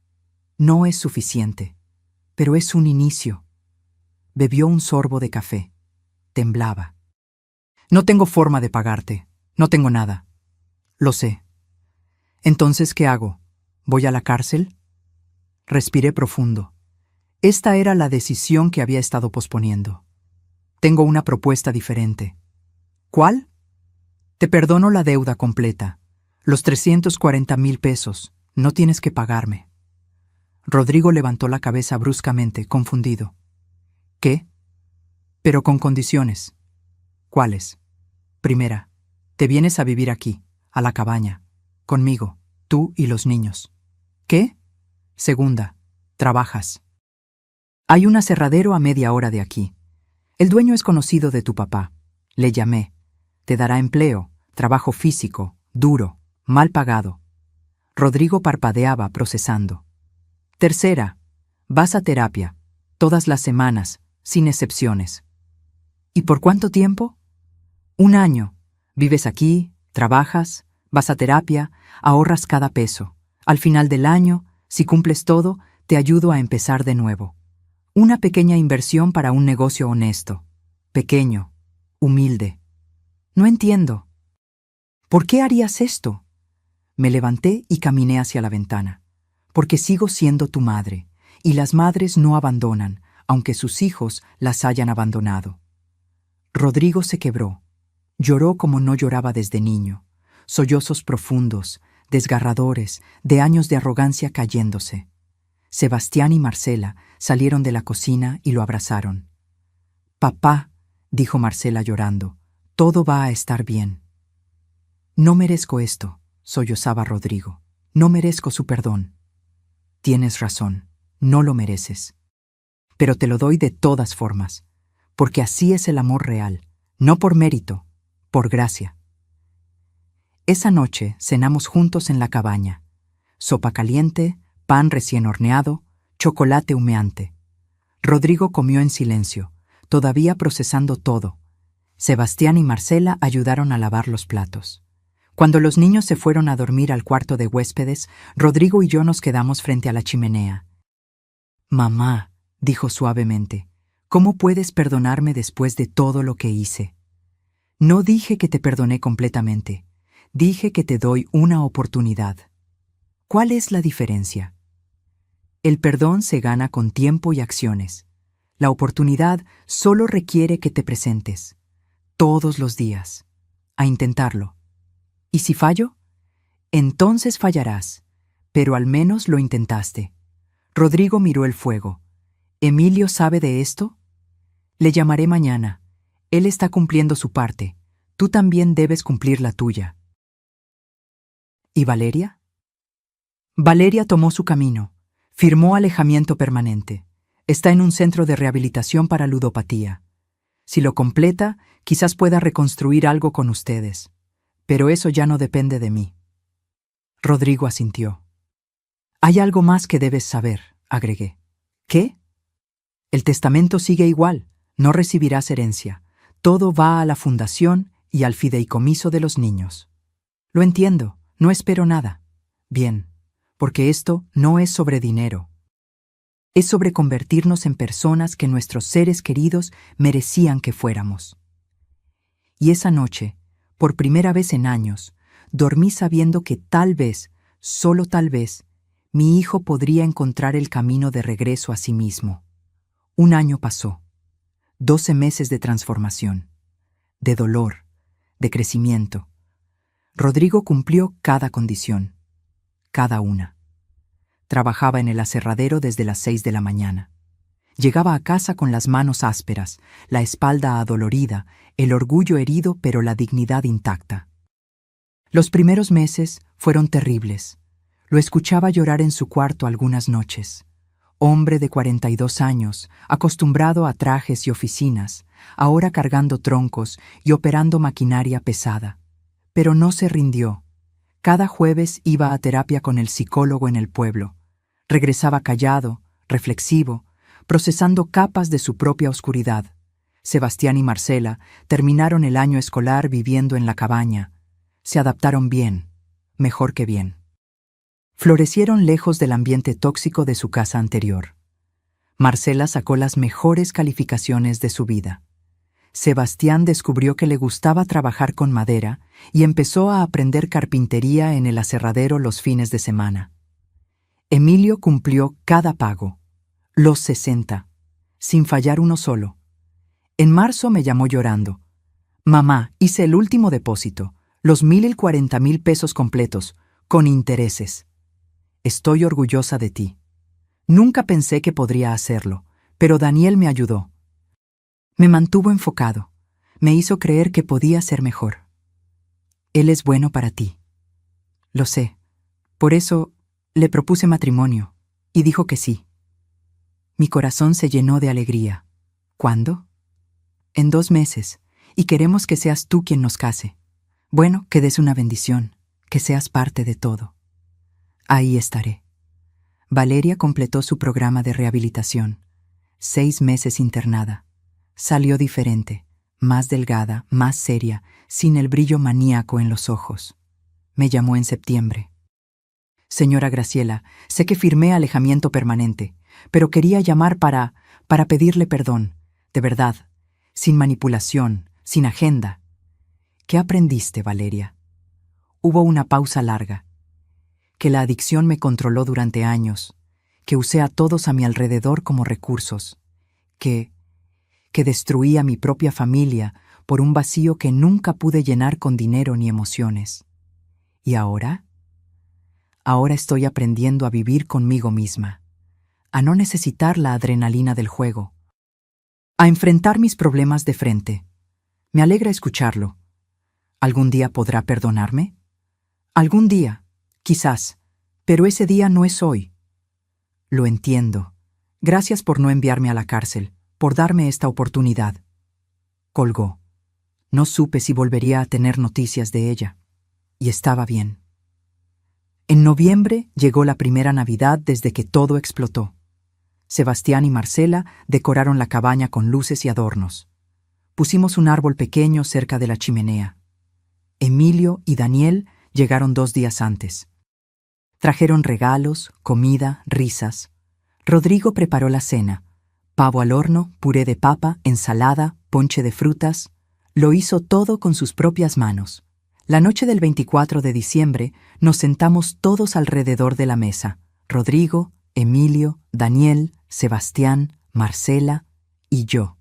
No es suficiente, pero es un inicio. Bebió un sorbo de café. Temblaba. No tengo forma de pagarte. No tengo nada. Lo sé. Entonces, ¿qué hago? ¿Voy a la cárcel? Respiré profundo. Esta era la decisión que había estado posponiendo. Tengo una propuesta diferente. ¿Cuál? Te perdono la deuda completa. Los 340,000 pesos. No tienes que pagarme. Rodrigo levantó la cabeza bruscamente, confundido. ¿Qué? Pero con condiciones. ¿Cuáles? Primera, te vienes a vivir aquí, a la cabaña, conmigo, tú y los niños. ¿Qué? Segunda, trabajas. Hay un aserradero a media hora de aquí. El dueño es conocido de tu papá. Le llamé. Te dará empleo, trabajo físico, duro, mal pagado. Rodrigo parpadeaba procesando. Tercera, vas a terapia, todas las semanas, sin excepciones. ¿Y por cuánto tiempo? 1 año. Vives aquí, trabajas, vas a terapia, ahorras cada peso. Al final del año, si cumples todo, te ayudo a empezar de nuevo. Una pequeña inversión para un negocio honesto. Pequeño, humilde. No entiendo. ¿Por qué harías esto? Me levanté y caminé hacia la ventana. Porque sigo siendo tu madre, y las madres no abandonan, aunque sus hijos las hayan abandonado. Rodrigo se quebró. Lloró como no lloraba desde niño. Sollozos profundos, desgarradores, de años de arrogancia cayéndose. Sebastián y Marcela salieron de la cocina y lo abrazaron. «Papá», dijo Marcela llorando, «todo va a estar bien». «No merezco esto», sollozaba Rodrigo. «No merezco su perdón». «Tienes razón, no lo mereces. Pero te lo doy de todas formas, porque así es el amor real, no por mérito, por gracia». Esa noche cenamos juntos en la cabaña. Sopa caliente, pan recién horneado, chocolate humeante. Rodrigo comió en silencio, todavía procesando todo. Sebastián y Marcela ayudaron a lavar los platos. Cuando los niños se fueron a dormir al cuarto de huéspedes, Rodrigo y yo nos quedamos frente a la chimenea. «Mamá», dijo suavemente, «¿cómo puedes perdonarme después de todo lo que hice?» «No dije que te perdoné completamente. Dije que te doy una oportunidad». «¿Cuál es la diferencia?» «El perdón se gana con tiempo y acciones. La oportunidad solo requiere que te presentes, todos los días, a intentarlo. ¿Y si fallo? Entonces fallarás, pero al menos lo intentaste». Rodrigo miró el fuego. «¿Emilio sabe de esto?» «Le llamaré mañana. Él está cumpliendo su parte. Tú también debes cumplir la tuya». ¿Y Valeria? Valeria tomó su camino. Firmó alejamiento permanente. Está en un centro de rehabilitación para ludopatía. Si lo completa, quizás pueda reconstruir algo con ustedes. Pero eso ya no depende de mí. Rodrigo asintió. «Hay algo más que debes saber», agregué. «¿Qué?» «El testamento sigue igual. No recibirás herencia. Todo va a la fundación y al fideicomiso de los niños». «Lo entiendo. No espero nada». «Bien, porque esto no es sobre dinero. Es sobre convertirnos en personas que nuestros seres queridos merecían que fuéramos». Y esa noche, por primera vez en años, dormí sabiendo que tal vez, solo tal vez, mi hijo podría encontrar el camino de regreso a sí mismo. 1 año pasó. 12 meses de transformación, de dolor, de crecimiento. Rodrigo cumplió cada condición, cada una. Trabajaba en el aserradero desde las 6 de la mañana. Llegaba a casa con las manos ásperas, la espalda adolorida, el orgullo herido pero la dignidad intacta. Los primeros meses fueron terribles. Lo escuchaba llorar en su cuarto algunas noches. Hombre de 42 años, acostumbrado a trajes y oficinas, ahora cargando troncos y operando maquinaria pesada. Pero no se rindió. Cada jueves iba a terapia con el psicólogo en el pueblo. Regresaba callado, reflexivo, procesando capas de su propia oscuridad. Sebastián y Marcela terminaron el año escolar viviendo en la cabaña. Se adaptaron bien, mejor que bien. Florecieron lejos del ambiente tóxico de su casa anterior. Marcela sacó las mejores calificaciones de su vida. Sebastián descubrió que le gustaba trabajar con madera y empezó a aprender carpintería en el aserradero los fines de semana. Emilio cumplió cada pago, los 60, sin fallar uno solo. En marzo me llamó llorando. «Mamá, hice el último depósito, los 1,040,000 pesos completos, con intereses. Estoy orgullosa de ti. Nunca pensé que podría hacerlo, pero Daniel me ayudó. Me mantuvo enfocado, me hizo creer que podía ser mejor. Él es bueno para ti». «Lo sé. Por eso le propuse matrimonio, y dijo que sí». Mi corazón se llenó de alegría. «¿Cuándo?» «En 2 meses, y queremos que seas tú quien nos case. Bueno, que des una bendición, que seas parte de todo». «Ahí estaré». Valeria completó su programa de rehabilitación. 6 meses internada. Salió diferente, más delgada, más seria, sin el brillo maníaco en los ojos. Me llamó en septiembre. Señora Graciela, sé que firmé alejamiento permanente, pero quería llamar para pedirle perdón, de verdad, sin manipulación, sin agenda. ¿Qué aprendiste, Valeria? Hubo una pausa larga. Que la adicción me controló durante años, que usé a todos a mi alrededor como recursos, que destruí a mi propia familia por un vacío que nunca pude llenar con dinero ni emociones. ¿Y ahora? Ahora estoy aprendiendo a vivir conmigo misma, a no necesitar la adrenalina del juego, a enfrentar mis problemas de frente. Me alegra escucharlo. ¿Algún día podrá perdonarme? Algún día, quizás, pero ese día no es hoy. Lo entiendo. Gracias por no enviarme a la cárcel, por darme esta oportunidad. Colgó. No supe si volvería a tener noticias de ella. Y estaba bien. En noviembre llegó la primera Navidad desde que todo explotó. Sebastián y Marcela decoraron la cabaña con luces y adornos. Pusimos un árbol pequeño cerca de la chimenea. Emilio y Daniel llegaron 2 días antes. Trajeron regalos, comida, risas. Rodrigo preparó la cena. Pavo al horno, puré de papa, ensalada, ponche de frutas. Lo hizo todo con sus propias manos. La noche del 24 de diciembre nos sentamos todos alrededor de la mesa. Rodrigo, Emilio, Daniel, Sebastián, Marcela y yo.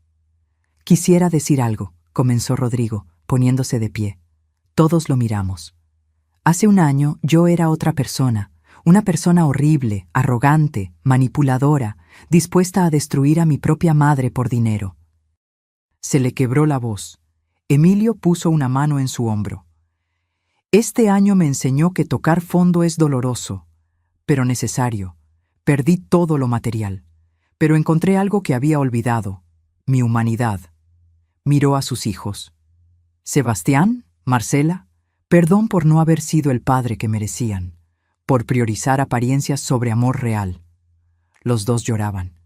Quisiera decir algo, comenzó Rodrigo, poniéndose de pie. Todos lo miramos. Hace un año yo era otra persona, una persona horrible, arrogante, manipuladora, dispuesta a destruir a mi propia madre por dinero. Se le quebró la voz. Emilio puso una mano en su hombro. Este año me enseñó que tocar fondo es doloroso, pero necesario. Perdí todo lo material, pero encontré algo que había olvidado, mi humanidad. Miró a sus hijos. Sebastián, Marcela, perdón por no haber sido el padre que merecían, por priorizar apariencias sobre amor real. Los dos lloraban.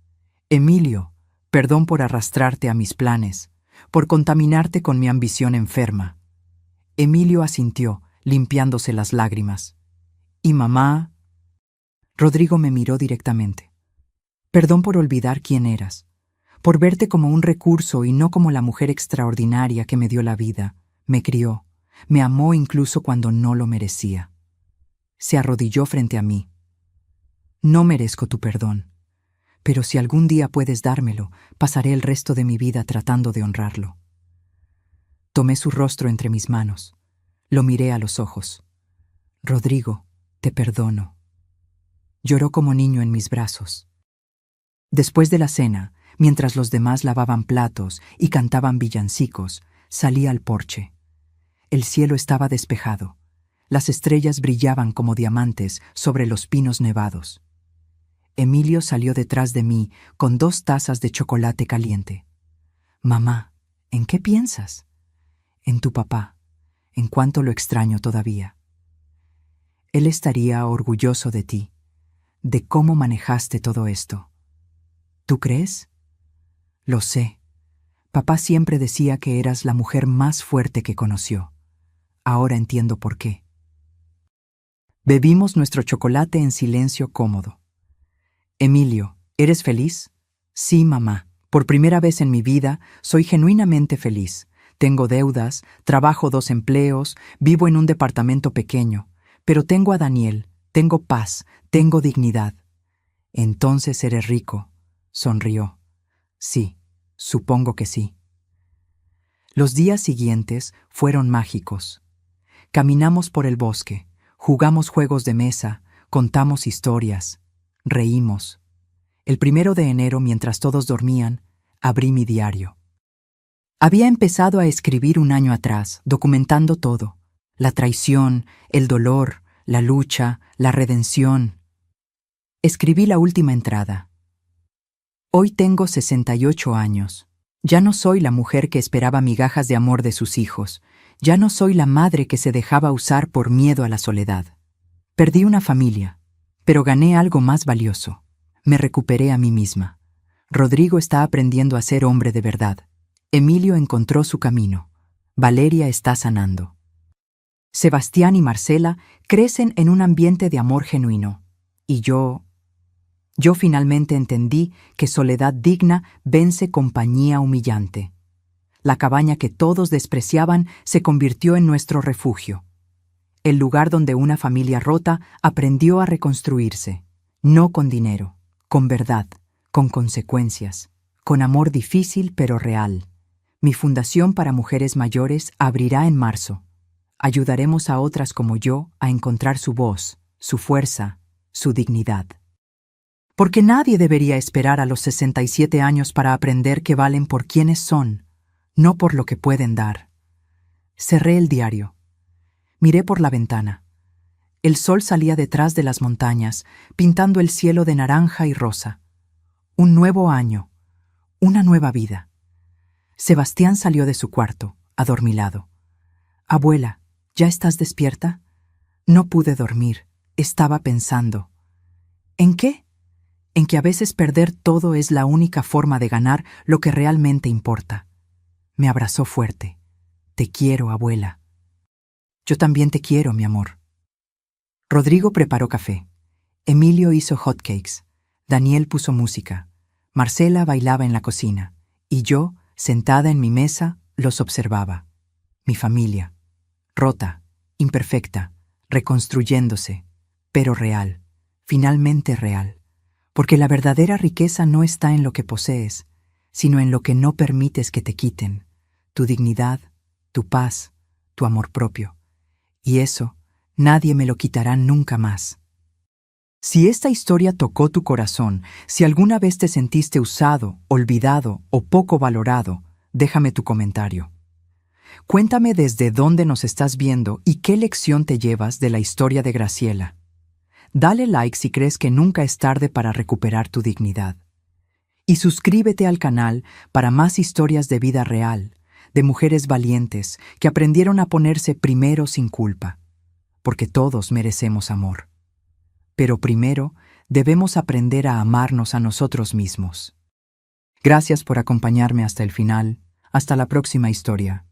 Emilio, perdón por arrastrarte a mis planes, por contaminarte con mi ambición enferma. Emilio asintió, limpiándose las lágrimas. ¿Y mamá? Rodrigo me miró directamente. Perdón por olvidar quién eras, por verte como un recurso y no como la mujer extraordinaria que me dio la vida, me crió, me amó incluso cuando no lo merecía. Se arrodilló frente a mí. No merezco tu perdón, pero si algún día puedes dármelo, pasaré el resto de mi vida tratando de honrarlo. Tomé su rostro entre mis manos. Lo miré a los ojos. Rodrigo, te perdono. Lloró como niño en mis brazos. Después de la cena, mientras los demás lavaban platos y cantaban villancicos, salí al porche. El cielo estaba despejado. Las estrellas brillaban como diamantes sobre los pinos nevados. Emilio salió detrás de mí con 2 tazas de chocolate caliente. Mamá, ¿en qué piensas? En tu papá. En cuánto lo extraño todavía. Él estaría orgulloso de ti, de cómo manejaste todo esto. ¿Tú crees? Lo sé. Papá siempre decía que eras la mujer más fuerte que conoció. Ahora entiendo por qué. Bebimos nuestro chocolate en silencio cómodo. Emilio, ¿eres feliz? Sí, mamá. Por primera vez en mi vida, soy genuinamente feliz. Tengo deudas, trabajo 2 empleos, vivo en un departamento pequeño, pero tengo a Daniel, tengo paz, tengo dignidad. Entonces eres rico, sonrió. Sí, supongo que sí. Los días siguientes fueron mágicos. Caminamos por el bosque, jugamos juegos de mesa, contamos historias, reímos. El 1 de enero, mientras todos dormían, abrí mi diario. Había empezado a escribir un año atrás, documentando todo. La traición, el dolor, la lucha, la redención. Escribí la última entrada. Hoy tengo 68 años. Ya no soy la mujer que esperaba migajas de amor de sus hijos. Ya no soy la madre que se dejaba usar por miedo a la soledad. Perdí una familia. Pero gané algo más valioso. Me recuperé a mí misma. Rodrigo está aprendiendo a ser hombre de verdad. Emilio encontró su camino. Valeria está sanando. Sebastián y Marcela crecen en un ambiente de amor genuino. Y yo finalmente entendí que soledad digna vence compañía humillante. La cabaña que todos despreciaban se convirtió en nuestro refugio. El lugar donde una familia rota aprendió a reconstruirse, no con dinero, con verdad, con consecuencias, con amor difícil pero real. Mi fundación para mujeres mayores abrirá en marzo. Ayudaremos a otras como yo a encontrar su voz, su fuerza, su dignidad. Porque nadie debería esperar a los 67 años para aprender que valen por quienes son, no por lo que pueden dar. Cerré el diario. Miré por la ventana. El sol salía detrás de las montañas, pintando el cielo de naranja y rosa. Un nuevo año, una nueva vida. Sebastián salió de su cuarto, adormilado. «Abuela, ¿ya estás despierta?» No pude dormir, estaba pensando. ¿En qué? En que a veces perder todo es la única forma de ganar lo que realmente importa. Me abrazó fuerte. «Te quiero, abuela». «Yo también te quiero, mi amor». Rodrigo preparó café. Emilio hizo hotcakes. Daniel puso música. Marcela bailaba en la cocina. Y yo, sentada en mi mesa, los observaba. Mi familia. Rota, imperfecta, reconstruyéndose, pero real, finalmente real. Porque la verdadera riqueza no está en lo que posees, sino en lo que no permites que te quiten, tu dignidad, tu paz, tu amor propio. Y eso, nadie me lo quitará nunca más. Si esta historia tocó tu corazón, si alguna vez te sentiste usado, olvidado o poco valorado, déjame tu comentario. Cuéntame desde dónde nos estás viendo y qué lección te llevas de la historia de Graciela. Dale like si crees que nunca es tarde para recuperar tu dignidad. Y suscríbete al canal para más historias de vida real, de mujeres valientes que aprendieron a ponerse primero sin culpa. Porque todos merecemos amor. Pero primero debemos aprender a amarnos a nosotros mismos. Gracias por acompañarme hasta el final. Hasta la próxima historia.